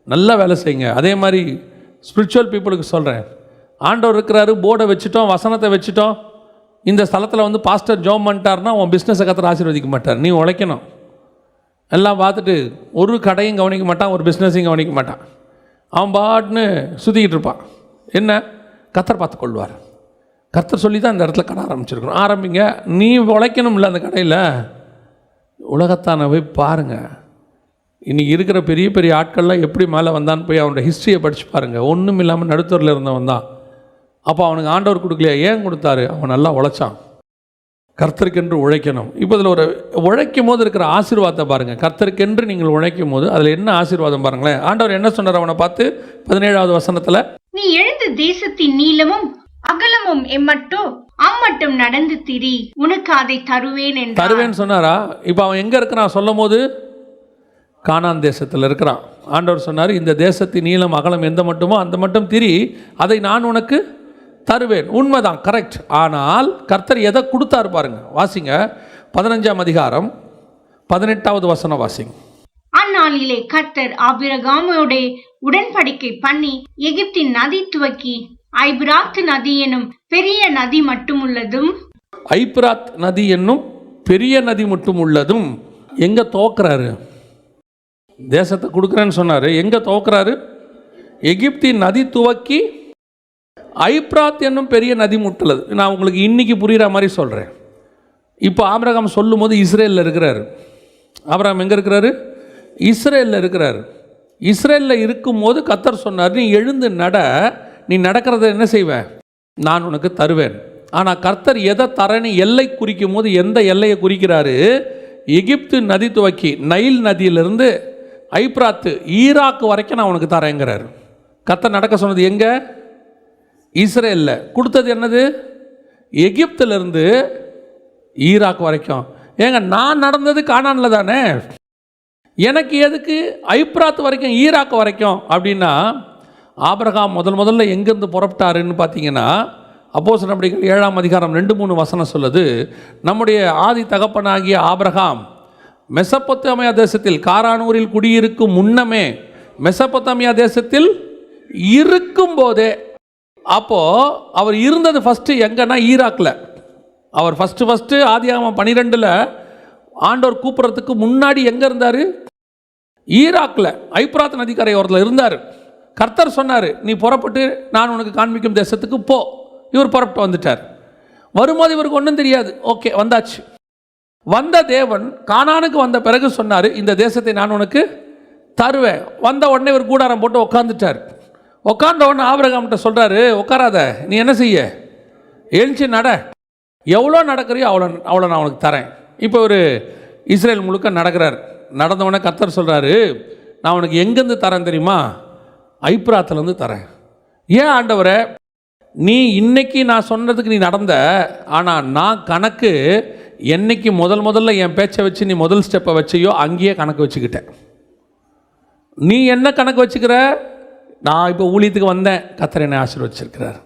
நல்லா வேலை செய்யுங்க. அதே மாதிரி ஸ்பிரிச்சுவல் பீப்புளுக்கு சொல்கிறேன், ஆண்டவர் இருக்கிறாரு, போர்டை வச்சுட்டோம், வசனத்தை வச்சுட்டோம், இந்த ஸ்தலத்தில் வந்து பாஸ்டர் ஜோம் பண்ணிட்டார்னா உன் பிஸ்னஸை கர்த்தர் ஆசீர்வதிக்க மாட்டார். நீ உழைக்கணும். எல்லாம் பார்த்துட்டு ஒரு கடையும் கவனிக்க மாட்டான், ஒரு பிஸ்னஸையும் கவனிக்க மாட்டான். அவன் பாட்டுன்னு சுற்றிக்கிட்டு இருப்பான். என்ன கர்த்தர் பார்த்து கொள்வார். கர்த்தர் சொல்லி தான் இந்த இடத்துல கடை ஆரம்பிச்சிருக்கணும். ஆரம்பிங்க. நீ உழைக்கணும்ல அந்த கடையில். உலகத்தான போய் பாருங்கள். இன்றைக்கி இருக்கிற பெரிய பெரிய ஆட்கள்லாம் எப்படி மேலே வந்தான்னு போய் அவனோட ஹிஸ்ட்ரியை படித்து பாருங்கள். ஒன்றும் இல்லாமல் நடுத்தூரில் இருந்தவன் தான். அப்போ அவனுக்கு ஆண்டவர் கொடுக்கலையா? ஏன் கொடுத்தாரு? அவன் நல்லா உழைச்சான். கர்த்தருக்கென்று உழைக்கணும். இப்போ இதில் ஒரு உழைக்கும் போது இருக்கிற ஆசீர்வாதத்தை பாருங்கள். கர்த்தருக்கென்று நீங்கள் உழைக்கும் போது அதில் என்ன ஆசீர்வாதம் பாருங்களேன். ஆண்டவர் என்ன சொன்னார் அவனை பார்த்து 17வது வசனத்தில், நீ எழுந்து தேசத்தின் நீளமும் அகலமும் எம்மட்டோ அம்மட்டும் நடந்து திரி, உனக்கு அதை தருவேன் என்று தருவேன்னு சொன்னாரா? இப்போ அவன் எங்கே இருக்கிறான் சொல்லும் போது? கானான் தேசத்தில் இருக்கிறான். ஆண்டவர் சொன்னார், இந்த தேசத்தின் நீளம் அகலம் எந்த மட்டுமோ அந்த மட்டும் திரி, அதை நான் உனக்கு தருவேன். உண்மைதான், கரெக்ட். ஆனால் கர்த்தர் எதை கொடுத்தாரு பாருங்க. வாசிங்க 15ஆம் அதிகாரம் 18வது வசனம் வாசிங்க. அந்நாளிலே கர்த்தர் ஆபிரகாமோட உடன்படிக்கை பண்ணி எகிப்தின் நதி துவக்கி ஐபிராத் நதி என்னும் பெரிய நதி மட்டும் உள்ளதும், ஐபிராத் நதி என்னும் பெரிய நதி மட்டும் உள்ளதும். எங்க துவக்கிறாரு? தேசத்தை கொடுக்குறேன்னு சொன்னார். எங்கே துவக்கிறாரு? எகிப்தின் நதி துவக்கி ஐப்ராத் என்னும் பெரிய நதி முட்டுள்ளது. நான் உங்களுக்கு இன்றைக்கி புரிகிற மாதிரி சொல்கிறேன். இப்போ ஆபிரகாம் சொல்லும் போது இஸ்ரேலில் இருக்கிறார். ஆபிரகாம் எங்கே இருக்கிறாரு? இஸ்ரேலில் இருக்கிறார். இஸ்ரேலில் இருக்கும்போது கர்த்தர் சொன்னார், நீ எழுந்து நட, நீ நடக்கிறத என்ன செய்வேன்? நான் உனக்கு தருவேன். ஆனால் கர்த்தர் எதை தரேன்னு எல்லை குறிக்கும் போது எந்த எல்லையை குறிக்கிறாரு? எகிப்து நதி துவக்கி நைல் நதியிலிருந்து ஐப்ராத்து ஈராக்கு வரைக்கும் நான் உனக்கு தரேங்கிறார். கர்த்தர் நடக்க சொன்னது எங்கே? இஸ்ரேலில். கொடுத்தது என்னது? எகிப்திலிருந்து ஈராக் வரைக்கும். ஏங்க, நான் நடந்தது கானானில் தானே, எனக்கு எதுக்கு ஐப்ராத் வரைக்கும் ஈராக் வரைக்கும்? அப்படின்னா ஆபிரகாம் முதல்ல எங்கேருந்து புறப்பட்டாருன்னு பார்த்தீங்கன்னா, அப்போஸ்தலர் நடபடிகள் 7ஆம் அதிகாரம் 2-3 வசனம் சொல்லுது, நம்முடைய ஆதி தகப்பனாகிய ஆபிரகாம் மெசொப்பொத்தாமியா தேசத்தில் காரானூரில் குடியிருக்கும் முன்னமே மெசொப்பொத்தாமியா தேசத்தில் இருக்கும்போதே, அப்போது அவர் இருந்தது ஃபஸ்ட்டு எங்கன்னா ஈராக்கில். அவர் ஃபஸ்ட்டு ஆதியாகமம் 12 ஆண்டவர் கூப்பிட்றதுக்கு முன்னாடி எங்கே இருந்தார்? ஈராக்கில் ஐப்ராத் நதிக்கரை ஓரத்தில் இருந்தார். கர்த்தர் சொன்னார், நீ புறப்பட்டு நான் உனக்கு காண்பிக்கும் தேசத்துக்கு போ. இவர் புறப்பட்டு வந்துட்டார். வரும்போது இவருக்கு ஒன்றும் தெரியாது. ஓகே, வந்தாச்சு. வந்த தேவன் கானானுக்கு வந்த பிறகு சொன்னார், இந்த தேசத்தை நான் உனக்கு தருவேன். வந்த உடனே இவர் கூடாரம் போட்டு உட்காந்துட்டார். உட்காந்த உடனே ஆபிரகாம்கிட்ட சொல்கிறாரு, உட்காராத, நீ என்ன செய்ய? எழுச்சி நட, எவ்வளோ நடக்கிறியோ அவ்வளோ நான் உனக்கு தரேன். இப்போ ஒரு இஸ்ரேல் முழுக்க நடக்கிறார். நடந்தவொடனே கர்த்தர் சொல்கிறாரு, நான் உனக்கு எங்கேருந்து தரேன் தெரியுமா? ஐப்ராத்துலேருந்து தரேன். ஏன் ஆண்டவரே? நீ இன்னைக்கு நான் சொன்னதுக்கு நீ நடந்த, ஆனால் நான் கணக்கு என்னைக்கு முதல்ல என் பேச்சை வச்சு நீ முதல் ஸ்டெப்பை வச்சியோ அங்கேயே கணக்கு வச்சுக்கிட்டேன். நீ என்ன கணக்கு வச்சுக்கிற? நான் இப்போ ஊழியத்துக்கு வந்தேன், கர்த்தர் என்னை ஆசீர்வதிச்சிருக்கிறார்.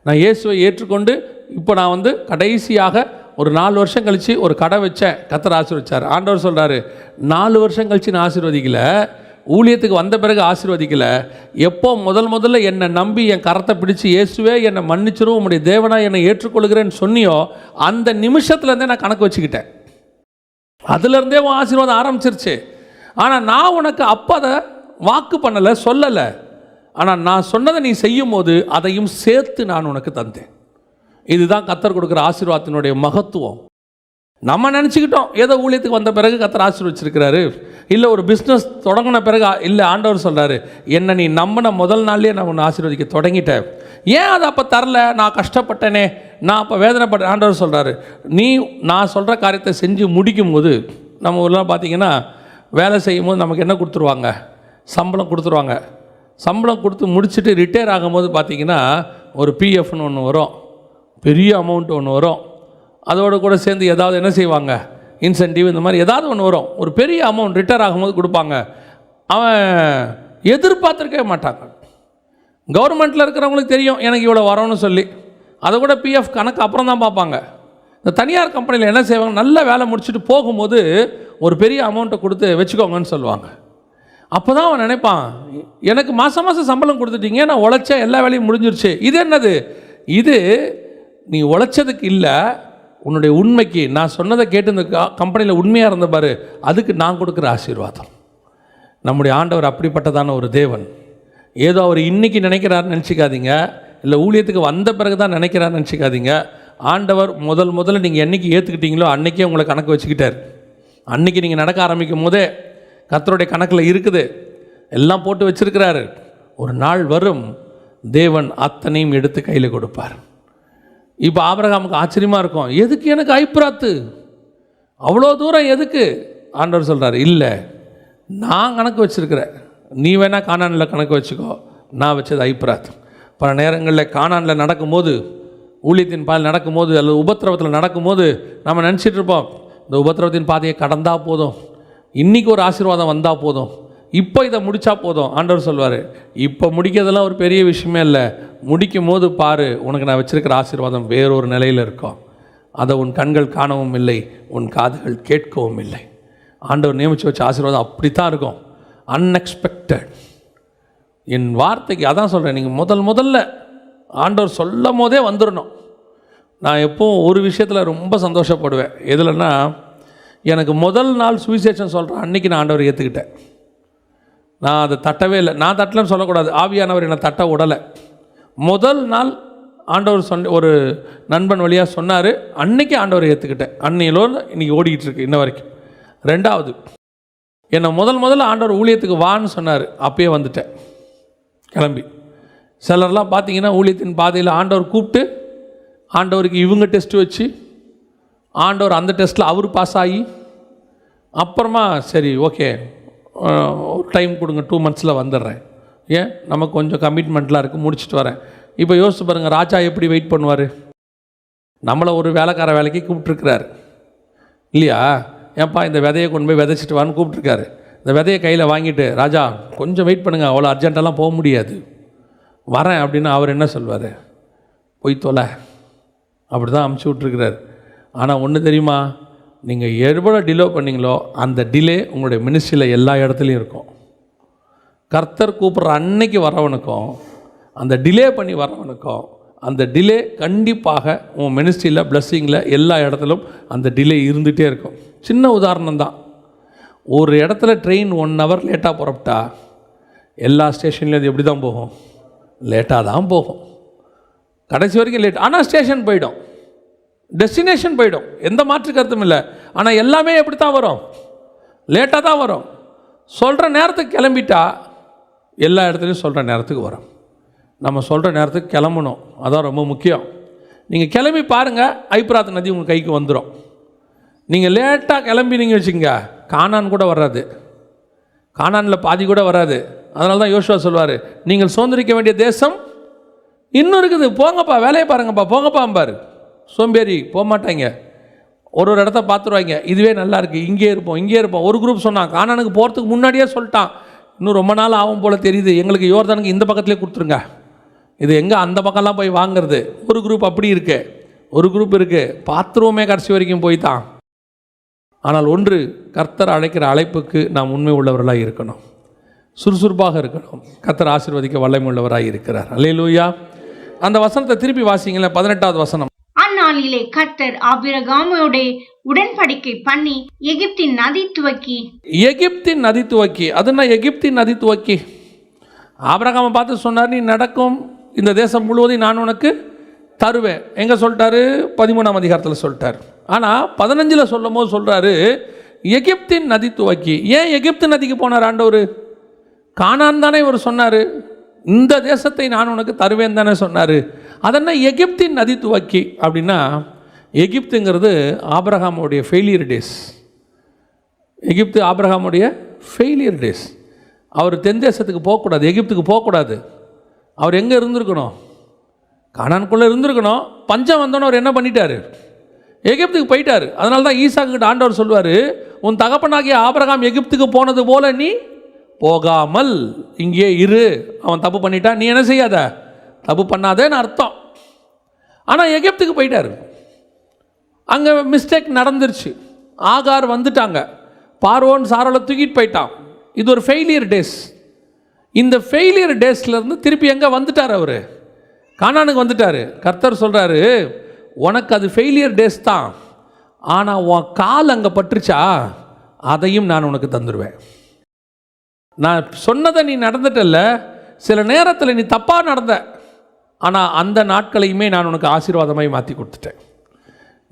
நான் இயேசுவை ஏற்றுக்கொண்டு இப்போ நான் கடைசியாக ஒரு 4 வருஷம் கழித்து ஒரு கடை வச்சேன், கர்த்தர் ஆசீர்வதிச்சார். ஆண்டவர் சொல்கிறாரு, 4 வருஷம் கழித்து நான் ஆசீர்வதிக்கல, ஊழியத்துக்கு வந்த பிறகு ஆசீர்வதிக்கலை. எப்போ முதல்ல என்னை நம்பி என் கரத்தை பிடிச்சி இயேசுவே என்னை மன்னிச்சிரும், உம்முடைய தேவனாக என்னை ஏற்றுக்கொள்கிறேன்னு சொன்னியோ அந்த நிமிஷத்துலேருந்தே நான் கணக்கு வச்சுக்கிட்டேன். அதுலேருந்தே உன் ஆசீர்வாதம் ஆரம்பிச்சிருச்சு. ஆனால் நான் உனக்கு அப்போ அதை வாக்கு பண்ணலை, சொல்லலை. ஆனால் நான் சொன்னதை நீ செய்யும் போது அதையும் சேர்த்து நான் உனக்கு தந்தேன். இதுதான் கர்த்தர் கொடுக்குற ஆசீர்வாதத்தினுடைய மகத்துவம். நம்ம நினச்சிக்கிட்டோம் ஏதோ ஊழியத்துக்கு வந்த பிறகு கர்த்தர் ஆசீர்வச்சிருக்கிறாரு, இல்லை ஒரு பிஸ்னஸ் தொடங்கின பிறகு, இல்லை ஆண்டவர் சொல்கிறாரு என்னை நீ நம்பின முதல் நாள்லேயே நான் உன்னை ஆசீர்வதிக்க தொடங்கிட்டேன், ஏன் அதை அப்போ தரல, நான் கஷ்டப்பட்டேனே, நான் அப்போ வேதனைப்பட்டேன். ஆண்டவர் சொல்கிறாரு நீ நான் சொல்கிற காரியத்தை செஞ்சு முடிக்கும் போது, நம்ம ஊரில் பார்த்திங்கன்னா வேலை செய்யும் போது நமக்கு என்ன கொடுத்துருவாங்க, சம்பளம் கொடுத்துருவாங்க. சம்பளம் கொடுத்து முடிச்சுட்டு ரிட்டையர் ஆகும்போது பார்த்திங்கன்னா ஒரு பிஎஃப்னு ஒன்று வரும், பெரிய அமௌண்ட் ஒன்று வரும். அதோடு கூட சேர்ந்து ஏதாவது என்ன செய்வாங்க, இன்சென்டிவ் இந்த மாதிரி ஏதாவது ஒன்று வரும், ஒரு பெரிய அமௌண்ட் ரிட்டையர் ஆகும்போது கொடுப்பாங்க. அவன் எதிர்பார்த்துருக்கவே மாட்டாங்க. கவர்மெண்ட்டில் இருக்கிறவங்களுக்கு தெரியும் எனக்கு இவ்வளோ வரணும்னு சொல்லி, அதை கூட பிஎஃப் கணக்கு அப்புறம் தான் பார்ப்பாங்க. இந்த தனியார் கம்பெனியில் என்ன செய்வாங்க, நல்ல வேலை முடிச்சுட்டு போகும்போது ஒரு பெரிய அமௌண்ட்டை கொடுத்து வச்சுக்கோங்கன்னு சொல்லுவாங்க. அப்போ தான் அவன் நினைப்பான் எனக்கு மாதம் சம்பளம் கொடுத்துட்டீங்க, நான் உழைச்ச எல்லா வேலையும் முடிஞ்சிருச்சு. இது என்னது, இது நீ உழைச்சதுக்கு இல்லை, உன்னுடைய உண்மைக்கு நான் சொன்னதை கேட்டு இந்த கம்பெனியில் உண்மையாக இருந்த பாரு, அதுக்கு நான் கொடுக்குற ஆசீர்வாதம். நம்முடைய ஆண்டவர் அப்படிப்பட்டதான ஒரு தேவன். ஏதோ அவர் இன்றைக்கி நினைக்கிறாருன்னு நினச்சிக்காதீங்க, இல்லை ஊழியத்துக்கு வந்த பிறகு தான் நினைக்கிறாருன்னு நினச்சிக்காதீங்க. ஆண்டவர் முதல்ல நீங்கள் என்றைக்கு ஏற்றுக்கிட்டீங்களோ அன்றைக்கே உங்களை கணக்கு வச்சுக்கிட்டார். அன்றைக்கி நீங்கள் நடக்க ஆரம்பிக்கும் போதே கர்த்தருடைய கணக்கில் இருக்குது, எல்லாம் போட்டு வச்சிருக்கிறாரு. ஒரு நாள் வரும் தேவன் அத்தனையும் எடுத்து கையில் கொடுப்பார். இப்போ ஆபிரகாமுக்கு ஆச்சரியமாக இருக்கும், எதுக்கு எனக்கு ஐப்ராத்து, அவ்வளோ தூரம் எதுக்கு? ஆண்டவர் சொல்கிறார் இல்லை, நான் கணக்கு வச்சுருக்கிறேன், நீ வேணால் கானானில் கணக்கு வச்சுக்கோ, நான் வச்சது ஐப்ராத். பல நேரங்களில் கானானில் நடக்கும்போது, ஊழியத்தின் பால் நடக்கும்போது, அல்லது உபத்திரவத்தில் நடக்கும்போது நம்ம நினச்சிட்டு இருப்போம் இந்த உபத்திரவத்தின் பாதையை கடந்தால் போதும், இன்றைக்கி ஒரு ஆசீர்வாதம் வந்தால் போதும், இப்போ இதை முடித்தா போதும். ஆண்டவர் சொல்வார் இப்போ முடிக்கிறதெல்லாம் ஒரு பெரிய விஷயமே இல்லை, முடிக்கும் போது பாரு உனக்கு நான் வச்சுருக்கிற ஆசீர்வாதம் வேறொரு நிலையில் இருக்கும், அதை உன் கண்கள் காணவும் இல்லை, உன் காதுகள் கேட்கவும் இல்லை. ஆண்டவர் நியமித்து வச்ச ஆசீர்வாதம் அப்படித்தான் இருக்கும், அன்எக்ஸ்பெக்டட். என் வார்த்தைக்கு அதான் சொல்கிறேன், நீங்கள் முதல்ல ஆண்டவர் சொல்லும் போதே வந்துடணும். நான் எப்போவும் ஒரு விஷயத்தில் ரொம்ப சந்தோஷப்படுவேன், எதுலன்னா எனக்கு முதல் நாள் சுவிசேஷம் சொல்கிறேன் அன்றைக்கி நான் ஆண்டவர் ஏற்றுக்கிட்டேன். நான் அதை தட்டவே இல்லை, நான் தட்டலன்னு சொல்லக்கூடாது, ஆவியானவர் என்னை தட்ட விடலை. முதல் நாள் ஆண்டவர் ஒரு நண்பன் வழியாக சொன்னார், அன்றைக்கி ஆண்டவர் ஏற்றுக்கிட்டேன். அன்னையிலோடு இன்றைக்கி ஓடிக்கிட்டு இருக்கு இன்ன வரைக்கும். ரெண்டாவது, என்னை முதல்ல ஆண்டவர் ஊழியத்துக்கு வான்னு சொன்னார், அப்பயே வந்துட்டேன் கிளம்பி. சிலர்லாம் பார்த்தீங்கன்னா ஊழியத்தின் பாதையில் ஆண்டவர் கூப்பிட்டு ஆண்டவருக்கு இவங்க டெஸ்ட்டு வச்சு ஆண்டவர் அந்த டெஸ்ட்டில் அவர் பாஸ் ஆகி அப்புறமா சரி ஓகே ஒரு டைம் கொடுங்க 2 months வந்துடுறேன், ஏன் நமக்கு கொஞ்சம் கமிட்மெண்ட்லாம் இருக்குது முடிச்சுட்டு வரேன். இப்போ யோசிச்சு பாருங்கள், ராஜா எப்படி வெயிட் பண்ணுவார்? நம்மளை ஒரு வேலைக்கார வேலைக்கு கூப்பிட்ருக்கிறாரு இல்லையா, ஏன்ப்பா இந்த விதையை கொண்டு போய் விதைச்சிட்டு வான்னு கூப்பிட்ருக்காரு. இந்த விதையை கையில் வாங்கிட்டு ராஜா கொஞ்சம் வெயிட் பண்ணுங்கள், அவ்வளோ அர்ஜென்ட்டெல்லாம் போக முடியாது, வரேன் அப்படின்னு அவர் என்ன சொல்வார்? போய் தொலை, அப்படி தான் அமுச்சு விட்ருக்கிறார். ஆனால் ஒன்று தெரியுமா, நீங்கள் எவ்வளோ டிலே பண்ணீங்களோ அந்த டிலே உங்களுடைய மினிஸ்ட்ரியில் எல்லா இடத்துலையும் இருக்கும். கர்த்தர் கூப்பிட்ற அன்னைக்கு வரவனுக்கும் அந்த டிலே பண்ணி வரவனுக்கும் அந்த டிலே கண்டிப்பாக உன் மினிஸ்ட்ரியில் பிளஸ்ஸிங்கில் எல்லா இடத்துலும் அந்த டிலே இருந்துகிட்டே இருக்கும். சின்ன உதாரணம் தான், ஒரு இடத்துல ட்ரெயின் 1 hour லேட்டாக புறப்பட்டா எல்லா ஸ்டேஷன்லேயும் அது எப்படி தான் போகும்? லேட்டாக தான் போகும், கடைசி வரைக்கும் லேட். ஆனால் ஸ்டேஷன் போயிடும், டெஸ்டினேஷன் போயிடும், எந்த மாற்று கருத்தும் இல்லை. ஆனால் எல்லாமே எப்படி தான் வரும்? லேட்டாக தான் வரும். சொல்கிற நேரத்துக்கு கிளம்பிட்டா எல்லா இடத்துலையும் சொல்கிற நேரத்துக்கு வரும். நம்ம சொல்கிற நேரத்துக்கு கிளம்பணும், அதான் ரொம்ப முக்கியம். நீங்கள் கிளம்பி பாருங்கள், ஐப்ராத் நதி உங்கள் கைக்கு வந்துடும். நீங்கள் லேட்டாக கிளம்பினீங்க வச்சுங்க, கானான் கூட வராது, கானானில் பாதி கூட வராது. அதனால தான் யோசுவா சொல்வார், நீங்கள் சுதந்திரிக்க வேண்டிய தேசம் இன்னும் இருக்குது, போங்கப்பா வேலையை பாருங்கப்பா, போங்கப்பாம்பார். சோம்பேறி போக மாட்டாங்க, ஒரு இடத்த பார்த்துருவாங்க, இதுவே நல்லா இருக்குது, இங்கே இருப்போம். ஒரு குரூப் சொன்னான், கானானுக்கு போகிறதுக்கு முன்னாடியே சொல்லிட்டான், இன்னும் ரொம்ப நாள் ஆகும் போல் தெரியுது, எங்களுக்கு யோர்தானுக்கு இந்த பக்கத்துலேயே கொடுத்துருங்க, இது எங்கே அந்த பக்கம்லாம் போய் வாங்கிறது. ஒரு குரூப் அப்படி இருக்கு, ஒரு குரூப் இருக்குது பார்த்துருவோமே கடைசி வரைக்கும் போய் தான். ஆனால் ஒன்று, கர்த்தர் அழைக்கிற அழைப்புக்கு நாம் உண்மை உள்ளவர்களாக இருக்கணும். சுறுசுறுப்பாக இருக்கணும். கர்த்தர் ஆசீர்வதிக்க வல்லமையுள்ளவராய் இருக்கிறார். அல்லேலூயா. அந்த வசனத்தை திருப்பி வாசிங்களேன், 18வது வசனம். அந்நாளிலே கர்த்தர் ஆபிரகாமோட உடன்படிக்கை பண்ணி எகிப்தின் நதி துவக்கி அதுனா எகிப்தின் நதி துவக்கி ஆபிரகாமை பார்த்து சொன்னார், நீ நடக்கும் இந்த தேசம் முழுவதையும் நான் உனக்கு தருவேன். எங்கே சொல்லிட்டாரு? 13ஆம் அதிகாரத்தில் சொல்லிட்டார். ஆனால் 15 சொல்லும் போது சொல்கிறாரு எகிப்தின் நதி துவக்கி. ஏன் எகிப்து நதிக்கு போனார் ஆண்டவர்? கானான் தானே இவர் சொன்னார், இந்த தேசத்தை நான் உனக்கு தருவேன் தானே சொன்னார். அதென்ன எகிப்தின் நதி துவக்கி அப்படின்னா, எகிப்துங்கிறது ஆபிரகாமுடைய ஃபெயிலியர் டேஸ். எகிப்து ஆபிரகாமுடைய ஃபெயிலியர் டேஸ். அவர் தென் தேசத்துக்கு போகக்கூடாது, எகிப்துக்கு போகக்கூடாது. அவர் எங்கே இருந்திருக்கணும்? கானானுக்குள்ளே இருந்திருக்கணும். பஞ்சம் வந்தோன்னு அவர் என்ன பண்ணிட்டார்? எகிப்துக்கு போயிட்டார். அதனால தான் ஈசாக்கிட்ட ஆண்டவர் சொல்வார், உன் தகப்பனாகிய ஆபிரகாம் எகிப்துக்கு போனது போல நீ போகாமல் இங்கே இரு. அவன் தப்பு பண்ணிட்டான், நீ என்ன செய்யாத, தப்பு பண்ணாதேன்னு அர்த்தம். ஆனால் எகிப்துக்கு போயிட்டார். அங்கே மிஸ்டேக் நடந்துருச்சு. ஆகார் வந்துட்டாங்க, பார்வோன் சாரோல தூக்கிட்டு போயிட்டான். இது ஒரு ஃபெயிலியர் டேஸ். இந்த ஃபெயிலியர் டேஸ்லேருந்து திருப்பி எங்கே வந்துட்டார்? அவர் கானானுக்கு வந்துட்டார். கர்த்தர் சொல்கிறாரு, உனக்கு அது ஃபெயிலியர் டேஸ் தான், ஆனால் உன் கால் அங்கே பட்டுருச்சா, அதையும் நான் உனக்கு தந்துடுவேன். நான் சொன்னதை நீ நடந்துட்டல்ல, சில நேரத்தில் நீ தப்பாக நடந்த, ஆனால் அந்த நாட்களையுமே நான் உனக்கு ஆசீர்வாதமாய் மாற்றி கொடுத்துட்டேன்.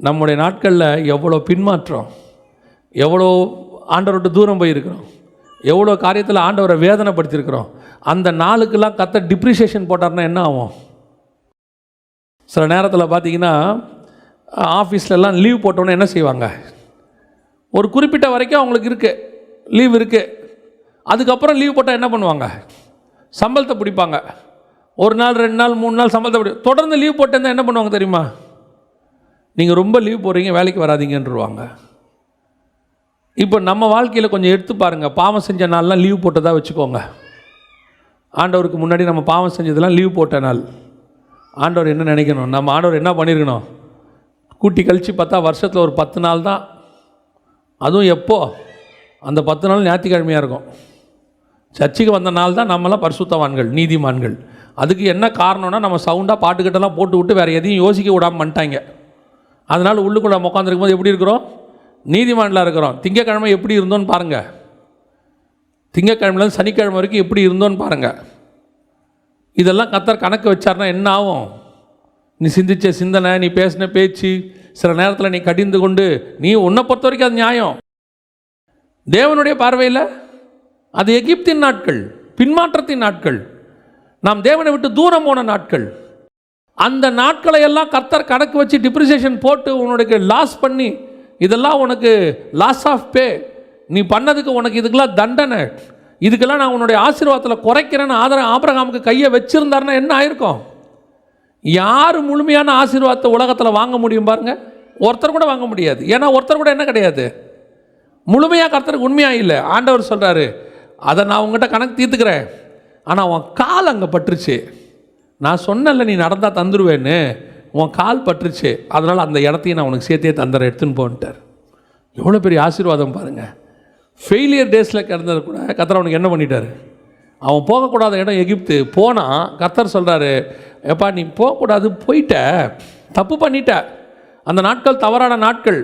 நம்முடைய நாட்களில் எவ்வளோ பின்மாற்றம், எவ்வளோ ஆண்டவர்கிட்ட தூரம் போயிருக்கிறோம், எவ்வளோ காரியத்தில் ஆண்டவரை வேதனைப்படுத்தியிருக்கிறோம். அந்த நாளுக்கெல்லாம் கர்த்தர் டிப்ரிசியேஷன் போட்டார்னா என்ன ஆகும்? சில நேரத்தில் பார்த்தீங்கன்னா ஆஃபீஸ்லலாம் லீவ் போட்டோன்னே என்ன செய்வாங்க? ஒரு குறிப்பிட்ட வரைக்கும் அவங்களுக்கு இருக்குது, லீவ் இருக்குது. அதுக்கப்புறம் லீவ் போட்டால் என்ன பண்ணுவாங்க? சம்பளத்தை பிடிப்பாங்க. 1 நாள் 2 நாள் 3 நாள் சம்பளத்தை தொடர்ந்து லீவ் போட்டேன்னா என்ன பண்ணுவாங்க தெரியுமா? நீங்கள் ரொம்ப லீவ் போடுறீங்க, வேலைக்கு வராதீங்கன்றுவாங்க. இப்போ நம்ம வாழ்க்கையில் கொஞ்சம் எடுத்து பாருங்கள். பாவம் செஞ்ச நாள்லாம் லீவ் போட்டதாக வச்சுக்கோங்க. ஆண்டவருக்கு முன்னாடி நம்ம பாவம் செஞ்சதெல்லாம் லீவ் போட்ட நாள். ஆண்டவர் என்ன நினைக்கணும்? நம்ம ஆண்டவர் என்ன பண்ணியிருக்கணும்? கூட்டி கழித்து பார்த்தா வருஷத்தில் ஒரு 10 நாள் தான். அதுவும் எப்போ? அந்த 10 நாள் ஞாயிற்றுக்கிழமையாக இருக்கும். சர்ச்சுக்கு வந்த நாள் தான் நம்மளாம் பரிசுத்தவான்கள், நீதிமான்கள். அதுக்கு என்ன காரணம்னா, நம்ம சவுண்டாக பாட்டுக்கிட்டலாம் போட்டு விட்டு வேறு எதையும் யோசிக்க விடாமல் பண்ணிட்டாங்க. அதனால் உள்ளுக்குள்ள நம்ம உட்காந்துருக்கும் போது எப்படி இருக்கிறோம்? நீதிமான்களாக இருக்கிறோம். திங்கக்கிழமை எப்படி இருந்தோன்னு பாருங்கள். திங்கக்கிழமையிலேருந்து சனிக்கிழமை வரைக்கும் எப்படி இருந்தோன்னு பாருங்கள். இதெல்லாம் கர்த்தர் கணக்கு வச்சார்னா என்ன ஆகும்? நீ சிந்திச்ச சிந்தனை, நீ பேசின பேச்சு, சில நேரத்தில் நீ கடிந்து கொண்டு, நீ உன்னை பொறுத்த வரைக்கும் அது நியாயம். தேவனுடைய பார்வையில் அது எகிப்தின் நாட்கள், பின்மாற்றத்தின் நாட்கள், நாம் தேவனை விட்டு தூரம் போன நாட்கள். அந்த நாட்களை எல்லாம் கர்த்தர் கணக்கு வச்சு டிப்ரிசியேஷன் போட்டு உன்னுடைய லாஸ் பண்ணி, இதெல்லாம் உனக்கு லாஸ் ஆஃப் பே, நீ பண்ணதுக்கு உனக்கு இதுக்கெல்லாம் தண்டனை, இதுக்கெல்லாம் நான் உன்னுடைய ஆசீர்வாதத்தில் குறைக்கிறேன்னு ஆபிரகாமுக்கு கையை வச்சிருந்தாருன்னா என்ன ஆயிருக்கும்? யார் முழுமையான ஆசீர்வாதத்தை உலகத்தில் வாங்க முடியும் பாருங்க? ஒருத்தர் கூட வாங்க முடியாது. ஏன்னா ஒருத்தர் கூட என்ன கிடையாது, முழுமையாக கர்த்தருக்கு உண்மையாக இல்லை. ஆண்டவர் சொல்கிறாரு, அதை நான் உங்கள்கிட்ட கணக்கு தீர்த்துக்கிறேன், ஆனால் உன் கால் அங்கே பட்டுருச்சு. நான் சொன்னல நீ நடந்தால் தந்துடுவேன்னு, உன் கால் பட்டுருச்சு, அதனால் அந்த இடத்தையும் நான் உனக்கு சேர்த்தே தந்துடுறேன், எடுத்துன்னு போன்ட்டார். எவ்வளோ பெரிய ஆசீர்வாதம் பாருங்கள். ஃபெயிலியர் டேஸில் கிடந்தது கூட கர்த்தர் அவனுக்கு என்ன பண்ணிட்டார்? அவன் போகக்கூடாத இடம் எகிப்து. போனால் கர்த்தர் சொல்கிறாரு, எப்பா நீ போகக்கூடாது, போயிட்ட, தப்பு பண்ணிட்ட, அந்த நாட்கள் தவறான நாட்கள்,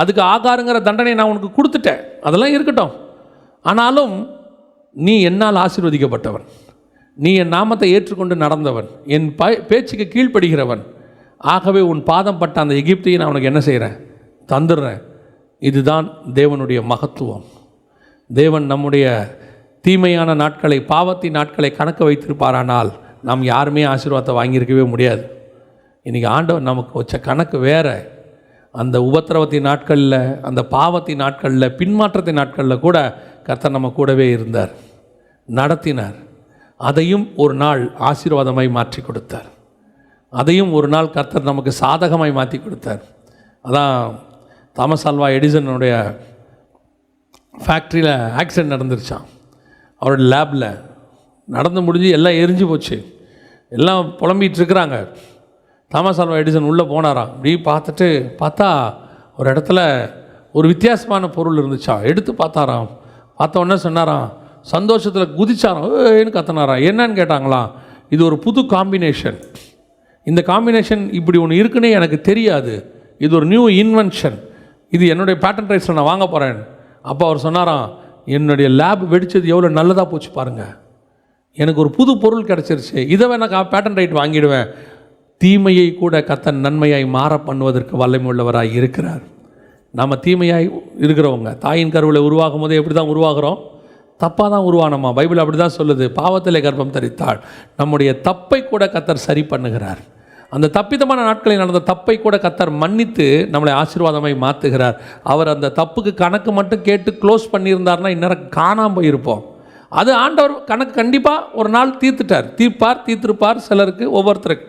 அதுக்கு ஆகாருங்கிற தண்டனை நான் உனக்கு கொடுத்துட்டேன், அதெல்லாம் இருக்கட்டும், ஆனாலும் நீ என்னால் ஆசீர்வதிக்கப்பட்டவன், நீ என் நாமத்தை ஏற்றுக்கொண்டு நடந்தவன், என் பேச்சுக்கு கீழ்ப்படுகிறவன், ஆகவே உன் பாதம் பட்ட அந்த எகிப்தையும் நான் உனக்கு என்ன செய்கிறேன்? தந்துடுறேன். இதுதான் தேவனுடைய மகத்துவம். தேவன் நம்முடைய தீமையான நாட்களை, பாவத்தின் நாட்களை கணக்கு வைத்திருப்பாரானால் நாம் யாருமே ஆசீர்வாதத்தை வாங்கியிருக்கவே முடியாது. இன்றைக்கி ஆண்டவர் நமக்கு வச்ச கணக்கு வேறு. அந்த உபத்திரவத்தின் நாட்களில், அந்த பாவத்தின் நாட்களில், பின்மாற்றத்தின் நாட்களில் கூட கர்த்தர் நம்ம கூடவே இருந்தார், நடத்தினார். அதையும் ஒரு நாள் ஆசீர்வாதமாய் மாற்றி கொடுத்தார். அதையும் ஒரு நாள் கர்த்தர் நமக்கு சாதகமாய் மாற்றி கொடுத்தார். அதான் தாமஸ் ஆல்வா எடிசனுடைய ஃபேக்ட்ரியில் ஆக்சிடென்ட் நடந்துருச்சான். அவரோட லேபில் நடந்து முடிஞ்சு எல்லாம் எரிஞ்சு போச்சு, எல்லாம் புலம்பிகிட்டு இருக்கிறாங்க. தாமஸ் ஆல்வா எடிசன் உள்ளே போனாராம். இப்படி பார்த்துட்டு பார்த்தா ஒரு இடத்துல ஒரு வித்தியாசமான பொருள் இருந்துச்சா. எடுத்து பார்த்தாராம். பார்த்த உடனே சொன்னாராம், சந்தோஷத்தில் குதிச்சாராம், ஏன்னு கத்தினாராம். என்னன்னு கேட்டாங்களாம், இது ஒரு புது காம்பினேஷன், இந்த காம்பினேஷன் இப்படி ஒன்று இருக்குன்னே எனக்கு தெரியாது, இது ஒரு நியூ இன்வென்ஷன், இது என்னுடைய பேட்டன் ரைட்ஸில் நான் வாங்க போகிறேன். அப்போ அவர் சொன்னாராம், என்னுடைய லேப் வெடித்தது எவ்வளோ நல்லதாக போச்சு பாருங்கள், எனக்கு ஒரு புது பொருள் கிடச்சிருச்சு, இதை வேணா பேட்டன் ரைட் வாங்கிடுவேன். தீமையை கூட கர்த்தர் நன்மையாய் மாற பண்ணுவதற்கு வல்லமை உள்ளவராய் இருக்கிறார். நம்ம தீமையாய் இருக்கிறவங்க தாயின் கருவில் உருவாகும் போது எப்படி தான் உருவாகிறோம்? தப்பாக தான் உருவானோமா? பைபிள் அப்படி தான் சொல்லுது, பாவத்திலே கர்ப்பம் தரித்தாள். நம்முடைய தப்பை கூட கர்த்தர் சரி பண்ணுகிறார். அந்த தப்பிதமான நாட்களில் நடந்த தப்பை கூட கர்த்தர் மன்னித்து நம்மளை ஆசீர்வாதமாய் மாற்றுகிறார். அவர் அந்த தப்புக்கு கணக்கு மட்டும் கேட்டு க்ளோஸ் பண்ணியிருந்தார்னா இந்நேரம் காணாமல் போயிருப்போம். அது ஆண்டவர் கணக்கு கண்டிப்பாக ஒரு நாள் தீர்த்திருப்பார் சிலருக்கு, ஒவ்வொருத்தருக்கு.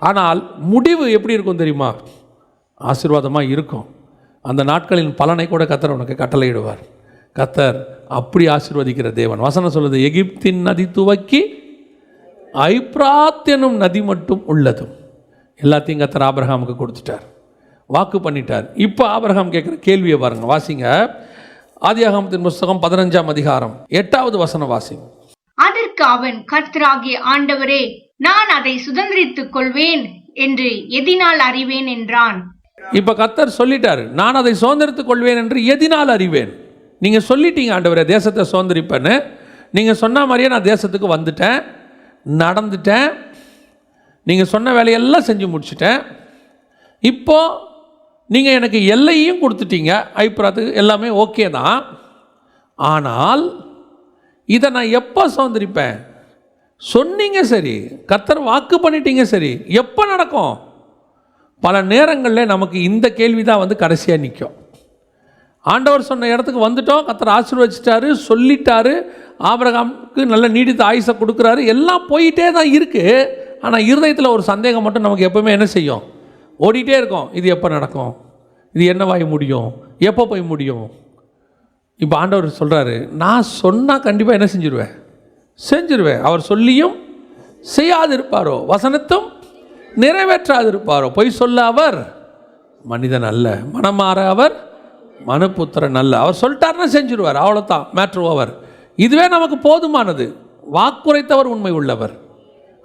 ஆனால் முடிவு எப்படி இருக்கும் தெரியுமா? ஆசீர்வாதமாக இருக்கும். அந்த நாட்களின் பலனை கூட கர்த்தர் உனக்கு கட்டளையிடுவார். கர்த்தர் அப்படி ஆசீர்வதிக்கிற தேவன். வசனம் சொல்லுது, எகிப்தின் நதி துவக்கி ஐப்ராத் எனும் நதி மட்டும் உள்ளதும். எல்லாத்தையும் கர்த்தர் ஆபிரகாமுக்கு கொடுத்துட்டார், வாக்கு பண்ணிட்டார். இப்போ ஆபிரகாம் கேட்குற கேள்வியை பாருங்க, வாசிங்க. ஆதியாகமத்தின் புஸ்தகம் 15ஆம் அதிகாரம் 8வது வசனம் வாசிங்க. அதற்கு அவன், கர்த்தராகிய ஆண்டவரே, நான் அதை சுதந்திரித்துக் கொள்வேன் என்று எதினால் அறிவேன் என்றான். இப்ப கர்த்தர் சொல்லிட்டாரு, நான் அதை சுதந்திரித்துக் கொள்வேன் என்று எதினால் அறிவேன். நீங்க சொல்லிட்டீங்க ஆண்டவரே தேசத்தை சுதந்திரிப்பேன்னு, நீங்க சொன்ன மாதிரியே நான் தேசத்துக்கு வந்துட்டேன், நடந்துட்டேன், நீங்க சொன்ன வேலையெல்லாம் செஞ்சு முடிச்சிட்டேன். இப்போ நீங்க எனக்கு எல்லையும் கொடுத்துட்டீங்க, ஐப்ராத்துக்கு எல்லாமே ஓகே தான். ஆனால் இதை நான் எப்போ சுதந்திரிப்பேன்? சொன்னீங்க சரி, கர்த்தர் வாக்கு பண்ணிட்டீங்க சரி, எப்போ நடக்கும்? பல நேரங்களில் நமக்கு இந்த கேள்வி தான் கடைசியாக நிற்கும். ஆண்டவர் சொன்ன இடத்துக்கு வந்துட்டோம், கர்த்தர் ஆசீர்வதிச்சிட்டாரு, சொல்லிட்டாரு, ஆபிரகாமுக்கு நல்ல நீடித்த ஆயுசை கொடுக்குறாரு, எல்லாம் போயிட்டே தான் இருக்குது. ஆனால் இருதயத்தில் ஒரு சந்தேகம் மட்டும் நமக்கு எப்போவுமே என்ன செய்யும்? ஓடிட்டே இருக்கும். இது எப்போ நடக்கும்? இது என்னவாய் முடியும்? எப்போ போய் முடியும்? இப்போ ஆண்டவர் சொல்கிறாரு, நான் சொன்னால் கண்டிப்பாக என்ன செஞ்சிருவேன். அவர் சொல்லியும் செய்யாதிருப்பாரோ, வசனத்தும் நிறைவேற்றாதிருப்பாரோ. பொய் சொல்ல அவர் மனிதன் அல்ல, மனமாற அவர் மனுப்புத்திரன் அல்ல. அவர் சொல்லிட்டார்னா செஞ்சிருவார், அவ்வளோதான், மேட்ரு ஓவர். இதுவே நமக்கு போதுமானது. வாக்குரைத்தவர் உண்மை உள்ளவர்,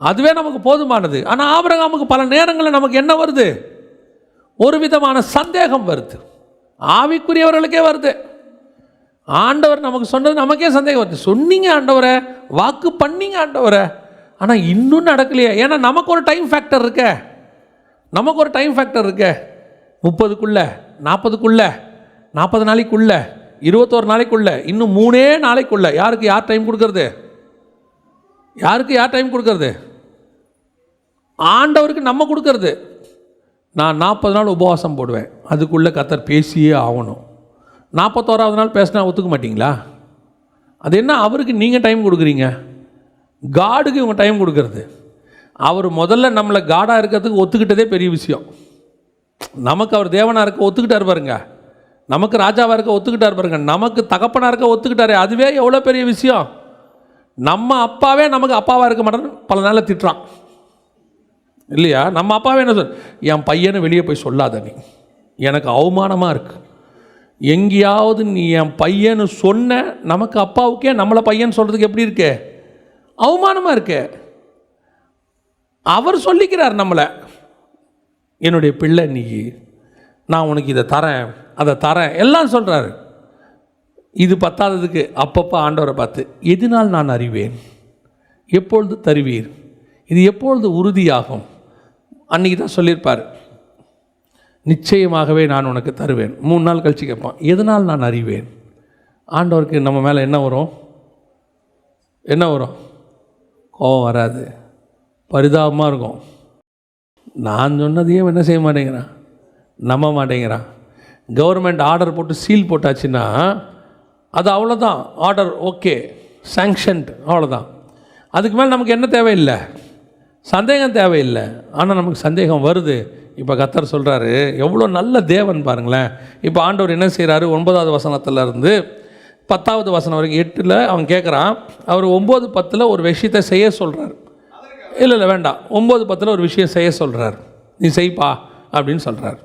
அதுவே நமக்கு போதுமானது. ஆனால் ஆபிரகாமுக்கு பல நேரங்களில் நமக்கு என்ன வருது? ஒரு விதமான சந்தேகம் வருது, ஆவிக்குரியவர்களுக்கே வருது. ஆண்டவர் நமக்கு சொன்னது நமக்கே சந்தேகம் வருது. சொன்னீங்க ஆண்டவரை, வாக்கு பண்ணீங்க ஆண்டவரை, ஆனால் இன்னும் நடக்கலையே. ஏன்னா நமக்கு ஒரு டைம் ஃபேக்டர் இருக்க, 30க்குள்ளே 40க்குள்ளே 40 நாளைக்குள்ளே 21 நாளைக்குள்ளே இன்னும் 3 நாளைக்குள்ளே. யார் டைம் கொடுக்கறது? யார் டைம் கொடுக்கறது? ஆண்டவருக்கு நம்ம கொடுக்கறது. நான் 40 நாள் உபவாசம் போடுவேன், அதுக்குள்ளே கர்த்தர் பேசியே ஆகணும். 41வது நாள் பேசினா ஒத்துக்க மாட்டிங்களா? அது என்ன அவருக்கு நீங்கள் டைம் கொடுக்குறீங்க? காடுக்கு இவங்க டைம் கொடுக்கறது. அவர் முதல்ல நம்மளை காடாக இருக்கிறதுக்கு ஒத்துக்கிட்டதே பெரிய விஷயம். நமக்கு அவர் தேவனாக இருக்க ஒத்துக்கிட்டார் பாருங்க, நமக்கு ராஜாவாக இருக்க ஒத்துக்கிட்டார் பாருங்க, நமக்கு தகப்பனாக இருக்க ஒத்துக்கிட்டாரு, அதுவே எவ்வளோ பெரிய விஷயம். நம்ம அப்பாவே நமக்கு அப்பாவாக இருக்க மாட்டேன்னு பல நாளில் திட்டுறான் இல்லையா? நம்ம அப்பாவே என்ன சொல், என் பையனை வெளியே போய் சொல்லாத, நீ எனக்கு அவமானமாக இருக்கு, எங்கேயாவது நீ என் பையன்னு சொன்ன, நமக்கு அப்பாவுக்கே நம்மளை பையன் சொல்கிறதுக்கு எப்படி இருக்கு? அவமானமாக இருக்கு. அவர் சொல்லிக்கிறார் நம்மளை, என்னுடைய பிள்ளை நீ, நான் உனக்கு இதை தரேன் அதை தரேன் எல்லாம் சொல்கிறாரு. இது பத்தாததுக்கு அப்பப்போ ஆண்டவரை பார்த்து, எதனால் நான் அறிவேன், எப்பொழுது தருவீர், இது எப்பொழுது உறுதியாகும்? அன்றைக்கி தான் சொல்லியிருப்பார், நிச்சயமாகவே நான் உனக்கு தருவேன். 3 நாள் கழிச்சு கேட்பான், எதனால் நான் அறிவேன்? ஆண்டவருக்கு நம்ம மேலே என்ன வரும்? கோபம் வராது, பரிதாபமாக இருக்கும். நான் சொன்னதையும் என்ன செய்ய மாட்டேங்கிறான், நம்ப மாட்டேங்கிறான். கவர்மெண்ட் ஆர்டர் போட்டு சீல் போட்டாச்சுன்னா அது அவ்வளோதான், ஆர்டர் ஓகே, சாங்ஷன்ட், அவ்வளோதான். அதுக்கு மேலே நமக்கு என்ன தேவையில்லை, சந்தேகம் தேவையில்லை. ஆனால் நமக்கு சந்தேகம் வருது. இப்போ கர்த்தர் சொல்கிறாரு, எவ்வளோ நல்ல தேவன் பாருங்களேன். இப்போ ஆண்டவர் என்ன செய்கிறாரு? 9வது வசனத்துலேருந்து 10வது வசனம் வரைக்கும் 8ல் அவன் கேட்குறான். அவர் 9, 10 ஒரு விஷயத்தை செய்ய சொல்கிறார். இல்லை வேண்டாம், 9, 10 ஒரு விஷயம் செய்ய சொல்கிறார், நீ செய்ப்பா அப்படின்னு சொல்கிறார்.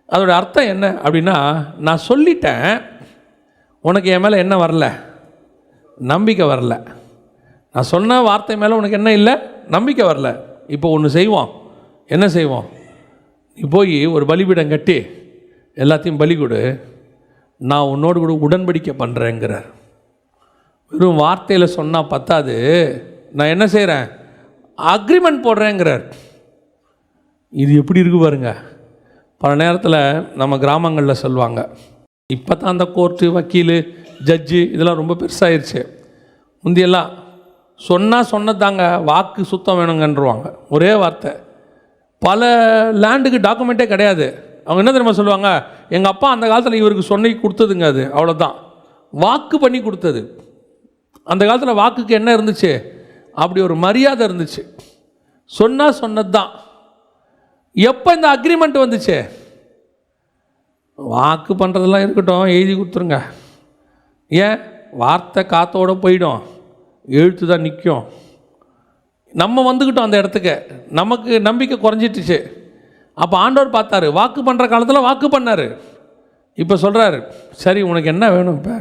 அதோட அர்த்தம் என்ன அப்படின்னா, நான் சொல்லிட்டேன், உனக்கு என் மேலே என்ன வரல, நம்பிக்கை வரல. நான் சொன்ன வார்த்தை மேலே உனக்கு என்ன இல்லை? நம்பிக்கை வரல. இப்போ ஒன்று செய்வோம். என்ன செய்வோம்? நீ போய் ஒரு பலிபீடம் கட்டி எல்லாத்தையும் பலி கொடு, நான் உன்னோடு கூட உடன்படிக்கை பண்ணுறேங்கிறார். வெறும் வார்த்தையில் சொன்னால் பத்தாது, நான் என்ன செய்கிறேன்? அக்ரிமெண்ட் போடுறேங்கிறார். இது எப்படி இருக்கு பாருங்க. பல நேரத்தில் நம்ம கிராமங்களில் சொல்லுவாங்க, இப்போ தான் அந்த கோர்ட்டு, வக்கீல், ஜட்ஜு இதெல்லாம் ரொம்ப பெருசாகிருச்சு. முந்தியெல்லாம் சொன்னதாங்க, வாக்கு சுத்தம் வேணுங்கன்றுவாங்க. ஒரே வார்த்தை. பல லேண்டுக்கு டாக்குமெண்ட்டே கிடையாது. அவங்க என்ன தெரியுமா சொல்லுவாங்க? எங்கள் அப்பா அந்த காலத்தில் இவருக்கு சொன்ன கொடுத்ததுங்க, அது அவ்வளோதான், வாக்கு பண்ணி கொடுத்தது. அந்த காலத்தில் வாக்குக்கு என்ன இருந்துச்சு? அப்படி ஒரு மரியாதை இருந்துச்சு. சொன்னது தான். எப்போ இந்த அக்ரிமெண்ட் வந்துச்சு? வாக்கு பண்ணுறதெல்லாம் இருக்கட்டும், எழுதி கொடுத்துருங்க. ஏன்? வார்த்தை காத்தோடு போயிடும், எழுத்து தான் நிற்கும். நம்ம வந்துக்கிட்டோம் அந்த இடத்துக்கு, நமக்கு நம்பிக்கை குறைஞ்சிட்டுச்சு. அப்போ ஆண்டவர் பார்த்தாரு, வாக்கு பண்ணுற காலத்தில் வாக்கு பண்ணார். இப்போ சொல்கிறாரு, சரி உனக்கு என்ன வேணும்? இப்போ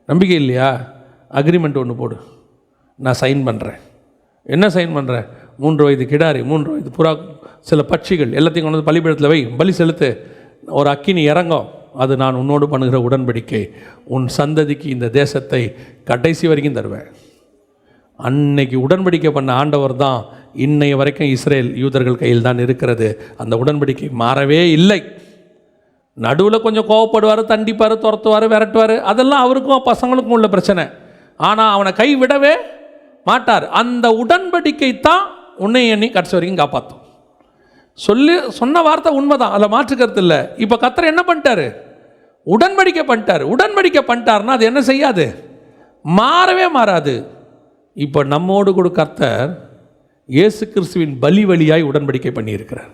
நம்பிக்கை இல்லையா? அக்ரிமெண்ட் ஒன்று போடு, நான் சைன் பண்ணுறேன். என்ன சைன் பண்ணுறேன்? 3 வயது கிடாரி, 3 வயது புறா, சில பட்சிகள் எல்லாத்தையும் கொண்டு வந்து பலிபீடத்தில் வை, பலி செலுத்து, ஒரு அக்கினி இறங்கும், அது நான் உன்னோடு பண்ணுகிற உடன்படிக்கை. உன் சந்ததிக்கு இந்த தேசத்தை கடைசி வரைக்கும் தருவேன். அன்னைக்கு உடன்படிக்கை பண்ண ஆண்டவர் தான் இன்னைய வரைக்கும் இஸ்ரேல் யூதர்கள் கையில் தான் இருக்கிறது. அந்த உடன்படிக்கை மாறவே இல்லை. நடுவில் கொஞ்சம் கோவப்படுவார், தண்டிப்பார், துரத்துவார், விரட்டுவார், அதெல்லாம் அவருக்கும் பசங்களுக்கும் உள்ள பிரச்சனை. ஆனால் அவனை கை விடவே மாட்டார். அந்த உடன்படிக்கை தான் உன்னை எண்ணி கடைசி வரைக்கும் காப்பாற்றும். சொன்ன வார்த்தை உண்மைதான், அதில் மாற்றுக்கிறது இல்லை. இப்போ கர்த்தர் என்ன பண்ணிட்டாரு? உடன்படிக்கை பண்ணிட்டார். உடன்படிக்கை பண்ணிட்டார்னா அது என்ன செய்யாது? மாறவே மாறாது. இப்போ நம்மோடு கூட கர்த்தர் இயேசு கிறிஸ்துவின் பலி வழியாய் உடன்படிக்கை பண்ணியிருக்கிறார்.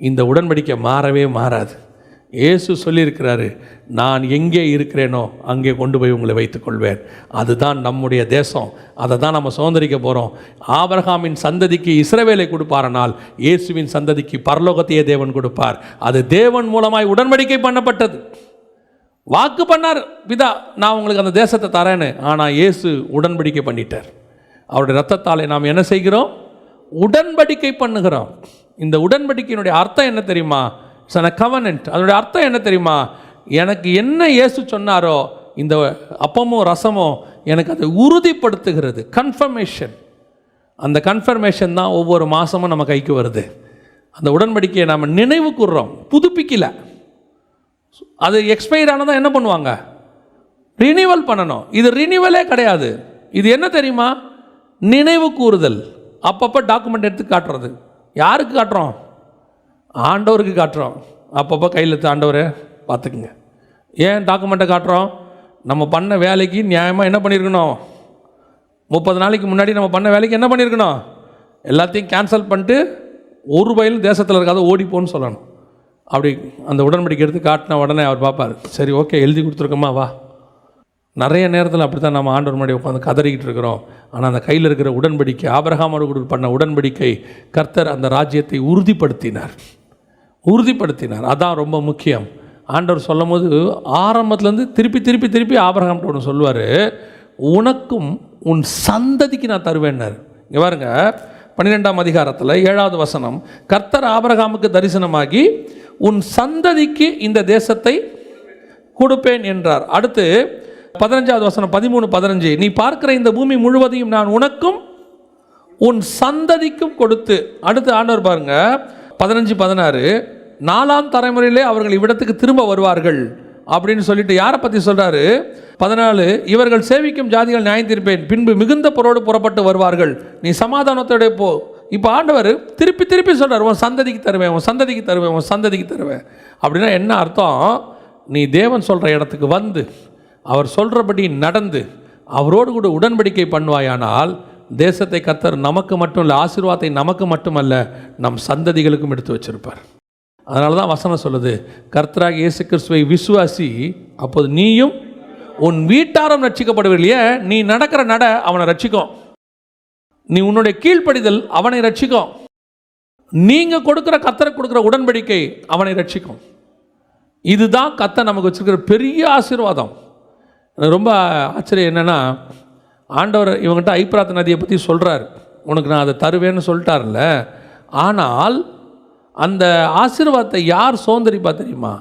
இந்த உடன்படிக்கை மாறவே மாறாது. இயேசு சொல்லியிருக்கிறாரு, நான் எங்கே இருக்கிறேனோ அங்கே கொண்டு போய் உங்களை வைத்துக்கொள்வேன். அதுதான் நம்முடைய தேசம், அதை தான் நம்ம சுதந்திரிக்க போகிறோம். ஆபிரகாமின் சந்ததிக்கு இஸ்ரவேலை கொடுப்பாரனால் இயேசுவின் சந்ததிக்கு பரலோகத்தையே தேவன் கொடுப்பார். அது தேவன் மூலமாய் உடன்படிக்கை பண்ணப்பட்டது. வாக்கு பண்ணார் பிதா, நான் உங்களுக்கு அந்த தேசத்தை தரேன்னு. ஆனால் இயேசு உடன்படிக்கை பண்ணிட்டார். அவருடைய இரத்தத்தாலே நாம் என்ன செய்கிறோம்? உடன்படிக்கை பண்ணுகிறோம். இந்த உடன்படிக்கையினுடைய அர்த்தம் என்ன தெரியுமா? It's a covenant. அதனுடைய அர்த்தம் என்ன தெரியுமா? எனக்கு என்ன இயேசு சொன்னாரோ இந்த அப்பமும் ரசமும் எனக்கு அதை உறுதிப்படுத்துகிறது. கன்ஃபர்மேஷன். அந்த கன்ஃபர்மேஷன் தான் ஒவ்வொரு மாதமும் நம்ம கைக்கு வருது. அந்த உடன்படிக்கையை நாம் நினைவு கூர்றோம், புதுப்பிக்கல. அது எக்ஸ்பயர் ஆனதான் என்ன பண்ணுவாங்க? ரினிவல் பண்ணணும். இது ரினிவலே கிடையாது. இது என்ன தெரியுமா? நினைவு கூறுதல். அப்பப்போ டாக்குமெண்ட் எடுத்து காட்டுறது. யாருக்கு காட்டுறோம்? ஆண்டவருக்கு காட்டுறோம். அப்பப்போ கையில் எடுத்து, ஆண்டவரே பார்த்துக்குங்க. ஏன் டாக்குமெண்ட்டை காட்டுறோம்? நம்ம பண்ண வேலைக்கு நியாயமாக என்ன பண்ணியிருக்கணும்? 30 நாளைக்கு முன்னாடி நம்ம பண்ண வேலைக்கு என்ன பண்ணியிருக்கணும்? எல்லாத்தையும் கேன்சல் பண்ணிட்டு ஒரு ரூபாயிலும் தேசத்தில் இருக்காத ஓடிப்போன்னு சொல்லணும். அப்படி அந்த உடன்படிக்கை எடுத்து காட்டின உடனே அவர் பார்ப்பார், சரி ஓகே எழுதி கொடுத்துருக்கோமா வா. நிறைய நேரத்தில் அப்படி தான் நம்ம ஆண்டவர் முன்னாடி உட்காந்து கதறிக்கிட்டு இருக்கிறோம். ஆனால் அந்த கையில் இருக்கிற உடன்படிக்கை, ஆபிரகாமோடு கூட பண்ண உடன்படிக்கை, கர்த்தர் அந்த ராஜ்யத்தை உறுதிப்படுத்தினார். அதான் ரொம்ப முக்கியம். ஆண்டவர் சொல்லும் போது ஆரம்பத்துலேருந்து திருப்பி ஆபிரகாம்கிட்ட ஒன்று சொல்லுவார், உனக்கும் உன் சந்ததிக்கு நான் தருவேன்னார். இங்கே பாருங்க, 12ஆம் அதிகாரத்தில் 7வது வசனம், கர்த்தர் ஆபிரகாமுக்கு தரிசனமாகி உன் சந்ததிக்கு இந்த தேசத்தை கொடுப்பேன் என்றார். அடுத்து 15வது வசனம் 13-15, நீ பார்க்கிற இந்த பூமி முழுவதையும் நான் உனக்கும் உன் சந்ததிக்கும் கொடுத்து. அடுத்து ஆண்டவர் பாருங்க 15-16, 4ஆம் தலைமுறையிலே அவர்கள் இவ்விடத்துக்கு திரும்ப வருவார்கள் அப்படின்னு சொல்லிட்டு யாரை பற்றி சொல்கிறாரு? 14, இவர்கள் சேவிக்கும் ஜாதிகள் நியாயம் தீர்ப்பேன், பின்பு மிகுந்த பொருளோடு புறப்பட்டு வருவார்கள், நீ சமாதானத்தோட போ. இப்போ ஆண்டவர் திருப்பி சொல்கிறார், உன் சந்ததிக்கு தருவேன். அப்படின்னா என்ன அர்த்தம்? நீ தேவன் சொல்கிற இடத்துக்கு வந்து அவர் சொல்கிறபடி நடந்து அவரோடு கூட உடன்படிக்கை பண்ணுவாயானால் தேசத்தை கர்த்தர் நமக்கு மட்டும் இல்லை, ஆசீர்வாதத்தை நமக்கு மட்டுமல்ல நம் சந்ததிகளுக்கும் எடுத்து வச்சிருப்பார். அதனால தான் வசனம் சொல்லுது, கர்த்தராகிய இயேசு கிறிஸ்துவை விசுவாசி, அப்போது நீயும் உன் வீட்டாரும் ரட்சிக்கப்படுவீர்களே. நீ நடக்கிற நட அவனை ரட்சிக்கும். நீ உன்னுடைய கீழ்ப்படிதல் அவனை ரட்சிக்கும். நீங்கள் கொடுக்குற கர்த்தருக்கு கொடுக்குற உடன்படிக்கை அவனை ரட்சிக்கும். இதுதான் கர்த்தர் நமக்கு வச்சிருக்கிற பெரிய ஆசீர்வாதம். எனக்கு ரொம்ப ஆச்சரியம் என்னென்னா, ஆண்டவர் இவங்ககிட்ட ஐப்பிராத் நதியை பற்றி சொல்கிறார், உனக்கு நான் அதை தருவேன்னு சொல்லிட்டார்ல. ஆனால் அந்த ஆசீர்வாதத்தை யார் சுதந்திரிப்பா தெரியுமா?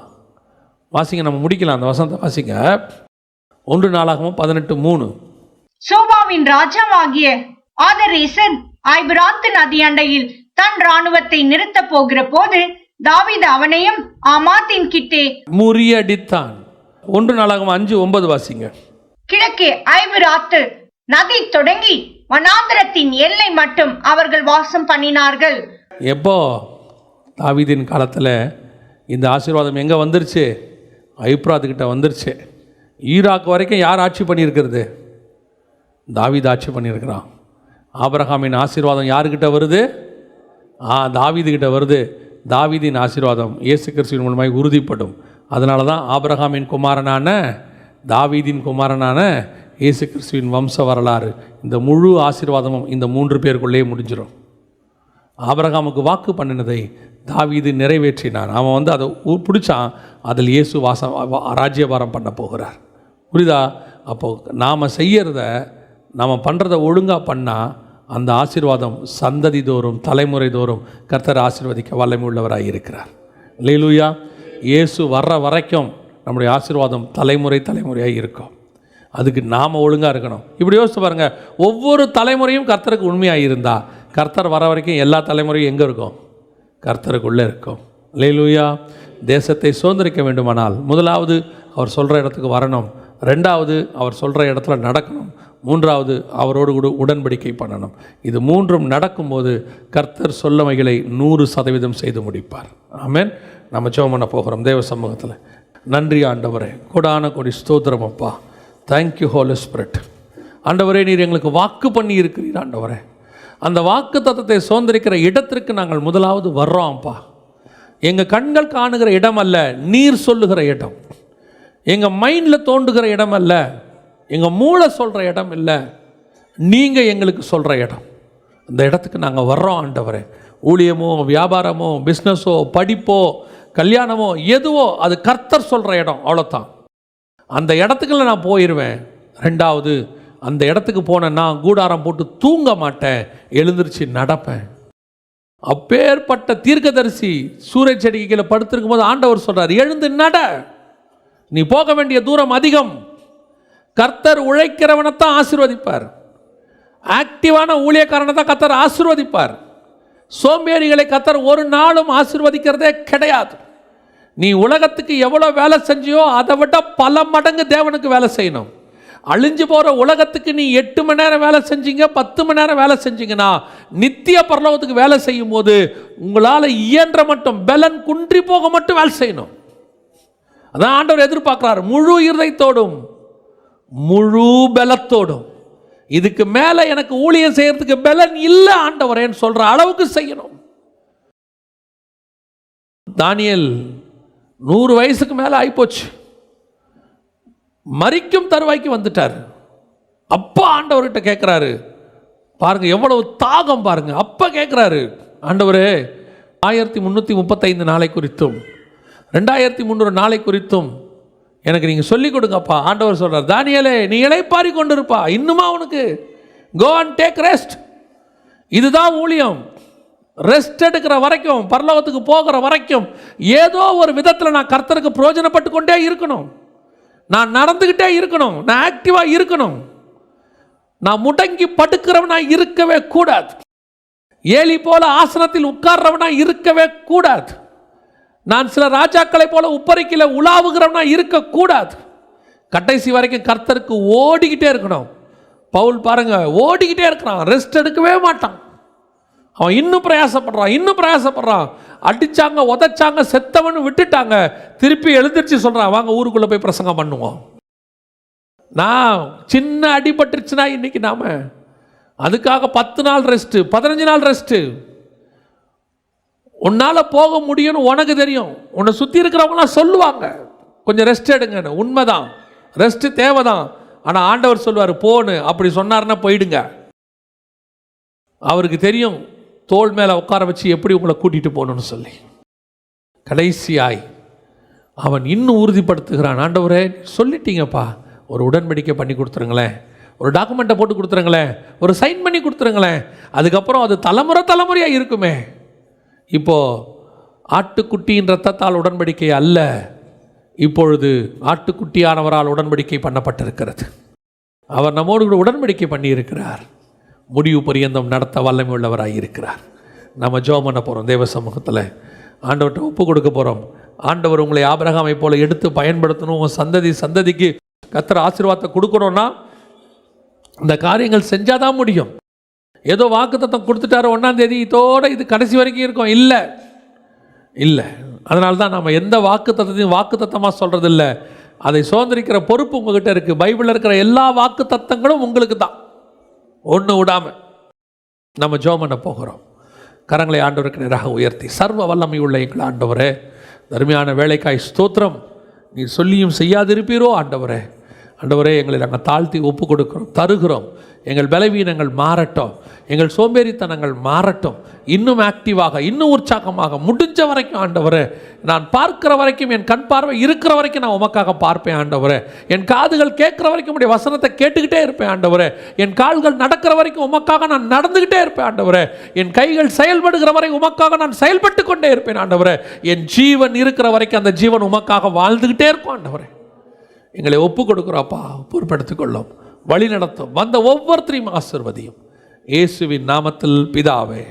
வாசிங்க, நம்ம முடிக்கலாம் அந்த வசனத்தை வாசிங்க. 1 நாளாகமம் 18:3. சோபாவின் ராஜாவாகிய ஆதரேசர் ஐபிராத்து நதி அண்டையில் தன் இராணுவத்தை நிறுத்த போகிற போது தாவீது அவனையும் ஆமாத்தின் கிட்டே முறியடித்தான். 1 நாளாகமம் 5:9 வாசிங்க. கிழக்கே ஐபிராத்து நதி தொடங்கி வனாந்தரத்தின் எல்லை மட்டும் அவர்கள் வாசம் பண்ணினார்கள். எப்போ? தாவீதின் காலத்தில் இந்த ஆசீர்வாதம் எங்கே வந்துருச்சு? ஐப்ராத்துக்கிட்ட வந்துருச்சு. ஈராக் வரைக்கும் யார் ஆட்சி பண்ணியிருக்கிறது? தாவீது ஆட்சி பண்ணியிருக்கிறான். ஆபிரகாமின் ஆசீர்வாதம் யாருக்கிட்ட வருது? தாவீதுக்கிட்ட வருது. தாவீதின் ஆசீர்வாதம் இயேசு கிறிஸ்துவின் மூலமாய் உறுதிப்படும். அதனால தான் ஆபிரகாமின் குமாரனான தாவீதின் குமாரனான இயேசு கிறிஸ்துவின் வம்ச வரலாறு, இந்த முழு ஆசீர்வாதமும் இந்த 3 பேருக்குள்ளேயே முடிஞ்சிடும். ஆபிரகாமுக்கு வாக்கு பண்ணினதை தாவீது நிறைவேற்றினான். அவன் அதை பிடிச்சான். அதில் இயேசு ராஜ்யபாரம் பண்ண போகிறார். புரியுதா? அப்போது நாம் செய்கிறத, நாம் பண்ணுறத ஒழுங்காக பண்ணால் அந்த ஆசீர்வாதம் சந்ததி தோறும் தலைமுறை தோறும் கர்த்தர் ஆசீர்வதிக்க வல்லமை உள்ளவராக இருக்கிறார். அல்லேலூயா. இயேசு வர்ற வரைக்கும் நம்முடைய ஆசீர்வாதம் தலைமுறையாக இருக்கும். அதுக்கு நாம் ஒழுங்காக இருக்கணும். இப்படி யோசித்து பாருங்கள், ஒவ்வொரு தலைமுறையும் கர்த்தருக்கு உண்மையாக இருந்தால் கர்த்தர் வர வரைக்கும் எல்லா தலைமுறையும் எங்கே இருக்கும்? கர்த்தருக்குள்ளே இருக்கும். அல்லேலூயா. தேசத்தை சுதந்திரிக்க வேண்டுமானால் முதலாவது அவர் சொல்கிற இடத்துக்கு வரணும், 2வது அவர் சொல்கிற இடத்துல நடக்கணும், 3வது அவரோடு கூட உடன்படிக்கை பண்ணணும். இது 3ம் நடக்கும்போது கர்த்தர் சொல்லவைகளை 100% செய்து முடிப்பார். ஆமென். நம்ம ஜெபம் பண்ண போகிறோம் தேவ சமூகத்தில். நன்றி ஆண்டவரே, கொடான கொடி ஸ்தோத்திரம் அப்பா. Thank you holy spirit. ஆண்டவரே, நீர் எங்களுக்கு வாக்கு பண்ணி இருக்கிறீர் ஆண்டவரே. அந்த வாக்கு தத்தத்தை சுதந்திரிக்கிற இடத்திற்கு நாங்கள் முதலாவது வர்றோம்ப்பா. எங்கள் கண்கள் காணுகிற இடம் அல்ல, நீர் சொல்லுகிற இடம். எங்கள் மைண்டில் தோண்டுகிற இடம் அல்ல, எங்கள் மூளை சொல்கிற இடம் இல்லை, நீங்கள் எங்களுக்கு சொல்கிற இடம். அந்த இடத்துக்கு நாங்கள் வர்றோம் ஆண்டவரே. ஊழியமோ வியாபாரமோ பிஸ்னஸோ படிப்போ கல்யாணமோ எதுவோ அது கர்த்தர் சொல்கிற இடம், அவ்வளோதான். அந்த இடத்துக்குள்ள நான் போயிடுவேன். 2வது, அந்த இடத்துக்கு போனேன்னா கூடாரம் போட்டு தூங்க மாட்டேன், எழுந்திருச்சு நடப்பேன். அப்பேற்பட்ட தீர்க்கதரிசி சூரிய செடிக்கு கீழே படுத்திருக்கும் போது ஆண்டவர் சொல்கிறார், எழுந்து நட, நீ போக வேண்டிய தூரம் அதிகம். கர்த்தர் உழைக்கிறவனைத்தான் ஆசீர்வதிப்பார். ஆக்டிவான ஊழியக்காரனை தான் கர்த்தர் ஆசீர்வதிப்பார். சோம்பேறிகளை கர்த்தர் ஒரு நாளும் ஆசீர்வதிக்கிறதே கிடையாது. நீ உலகத்துக்கு எவ்வளோ வேலை செஞ்சியோ அதை விட பல மடங்கு தேவனுக்கு வேலை செய்யணும். அழிஞ்சு போகிற உலகத்துக்கு நீ 8 மணி நேரம் வேலை செஞ்சீங்க, 10 மணி நேரம் வேலை செஞ்சீங்கன்னா நித்திய பரலோகத்துக்கு வேலை செய்யும் போது உங்களால் இயன்ற மட்டும் பலன் குன்றி போக மட்டும் வேலை செய்யணும். அதான் ஆண்டவர் எதிர்பார்க்கிறார், முழு இருதயத்தோடும் முழு பலத்தோடும். இதுக்கு மேலே எனக்கு ஊழியம் செய்யறதுக்கு பலன் இல்லை ஆண்டவரேன்னு சொல்கிற அளவுக்கு செய்யணும். தானியேல் 100 வயசுக்கு மேலே ஆகிப்போச்சு, மரிக்கும் தருவாய்க்கு வந்துட்டார். அப்பா ஆண்டவர்கிட்ட கேட்குறாரு, பாருங்க எவ்வளவு தாகம் பாருங்க. அப்போ கேட்குறாரு, ஆண்டவரே 1335 நாளை குறித்தும் 2300 நாளை குறித்தும் எனக்கு நீங்கள் சொல்லிக் கொடுங்கப்பா. ஆண்டவர் சொல்கிறார், தானியேலே நீ இளைப்பாரி கொண்டு இருப்பா, இன்னுமா உனக்கு கோ அண்ட் டேக் ரெஸ்ட். இதுதான் ஊழியம். ரெஸ்ட் எடுக்கிற வரைக்கும், பரலோகத்துக்கு போகிற வரைக்கும் ஏதோ ஒரு விதத்தில் நான் கர்த்தருக்கு பிரயோஜனப்பட்டு கொண்டே இருக்கணும். நான் நடந்துக்கிட்டே இருக்கணும், நான் ஆக்டிவாக இருக்கணும். நான் முடங்கி படுக்கிறவனா இருக்கவே கூடாது. ஏலி போல ஆசனத்தில் உட்கார்றவனா இருக்கவே கூடாது. நான் சில ராஜாக்களை போல உப்பரிக்கையில் உலாவுகிறவனா இருக்கக்கூடாது. கடைசி வரைக்கும் கர்த்தருக்கு ஓடிக்கிட்டே இருக்கணும். பவுல் பாருங்க, ஓடிக்கிட்டே இருக்கிறான், ரெஸ்ட் எடுக்கவே மாட்டான். அவன் இன்னும் பிரயாசப்படுறான். அடிச்சாங்க, உதைச்சாங்க, செத்தவன்னு விட்டுட்டாங்க, திருப்பி எழுந்திரிச்சு சொல்றான், வாங்க ஊருக்குள்ள போய் பிரசங்கம் பண்ணுவோம். நான் சின்ன அடிபட்டுருச்சுன்னா இன்னைக்கு நாம அதுக்காக 10 நாள் ரெஸ்ட், 15 நாள் ரெஸ்ட். உன்னால் போக முடியும்னு உனக்கு தெரியும், உன்னை சுற்றி இருக்கிறவங்களாம் சொல்லுவாங்க கொஞ்சம் ரெஸ்ட் எடுங்கன்னு. உண்மைதான், ரெஸ்ட் தேவைதான். ஆனால் ஆண்டவர் சொல்லுவார் போன்னு. அப்படி சொன்னார்னா போயிடுங்க. அவருக்கு தெரியும் தோள் மேலே உட்கார வச்சு எப்படி உங்களை கூட்டிகிட்டு போகணும்னு சொல்லி. கடைசியாய் அவன் இன்னும் உறுதிப்படுத்துகிறான், ஆண்டவரே சொல்லிட்டீங்கப்பா, ஒரு உடன்படிக்கை பண்ணி கொடுத்துருங்களேன், ஒரு டாக்குமெண்ட்டை போட்டு கொடுத்துருங்களேன், ஒரு சைன் பண்ணி கொடுத்துருங்களேன், அதுக்கப்புறம் அது தலைமுறையாக இருக்குமே. இப்போது ஆட்டுக்குட்டியின் இரத்தத்தால் உடன்படிக்கை அல்ல, இப்பொழுது ஆட்டுக்குட்டியானவரால் உடன்படிக்கை பண்ணப்பட்டிருக்கிறது. அவர் நம்மோடு கூட உடன்படிக்கை பண்ணியிருக்கிறார். முடிவு பரியந்தம் நடத்த வல்லமை உள்ளவராக இருக்கிறார். நம்ம ஜெபம் பண்ண போகிறோம். தேவ சமூகத்தில் ஆண்டவர்கிட்ட ஒப்பு கொடுக்க போகிறோம். ஆண்டவர் உங்களை ஆபிரகாமை போல எடுத்து பயன்படுத்தணும், உங்கள் சந்ததிக்கு கர்த்தர் ஆசீர்வாதத்தை கொடுக்கணும்னா இந்த காரியங்கள் செஞ்சால் தான் முடியும். ஏதோ வாக்குத்தத்தம் கொடுத்துட்டாரு 1ஆம் தேதி இதோட இது கடைசி வரைக்கும் இருக்கும், இல்லை. அதனால தான் நம்ம எந்த வாக்குத்தத்தத்தையும் வாக்குத்தத்தமாக சொல்கிறது இல்லை. அதை சுதந்திரிக்கிற பொறுப்பு உங்ககிட்ட இருக்குது. பைபிளில் இருக்கிற எல்லா வாக்குத்தத்தங்களும் உங்களுக்கு தான், ஒன்று விடாமல். நம்ம ஜெபம் பண்ண போகிறோம். கரங்களை ஆண்டவருக்கு நேராக உயர்த்தி, சர்வ வல்லமை உள்ள எங்கள் ஆண்டவரே, தர்மையான வேலைக்காய் ஸ்தோத்திரம். நீ சொல்லியும் செய்யாதிருப்பீரோ ஆண்டவரே. எங்களை நாங்கள் தாழ்த்தி ஒப்பு கொடுக்கிறோம், தருகிறோம். எங்கள் பலவீனங்கள் மாறட்டும், எங்கள் சோம்பேறித்தனங்கள் மாறட்டும். இன்னும் ஆக்டிவாக, இன்னும் உற்சாகமாக, முடிஞ்ச வரைக்கும் ஆண்டவரே, நான் பார்க்கிற வரைக்கும், என் கண் பார்வை இருக்கிற வரைக்கும் நான் உமக்காக பார்ப்பேன் ஆண்டவரே. என் காதுகள் கேட்குற வரைக்கும் உடைய வசனத்தை கேட்டுக்கிட்டே இருப்பேன் ஆண்டவரே. என் கால்கள் நடக்கிற வரைக்கும் உமக்காக நான் நடந்துக்கிட்டே இருப்பேன் ஆண்டவரே. என் கைகள் செயல்படுகிற வரை உமக்காக நான் செயல்பட்டு கொண்டே இருப்பேன் ஆண்டவரே. என் ஜீவன் இருக்கிற வரைக்கும் அந்த ஜீவன் உமக்காக வாழ்ந்துக்கிட்டே இருக்கும் ஆண்டவரே. எங்களை ஒப்பு கொடுக்குறோப்பா, பொறுப்படுத்திக் கொள்ளும், வழி நடத்தும். வந்த ஒவ்வொருத்தரையும் ஆசீர்வதியும். இயேசுவின் நாமத்தில் பிதாவே.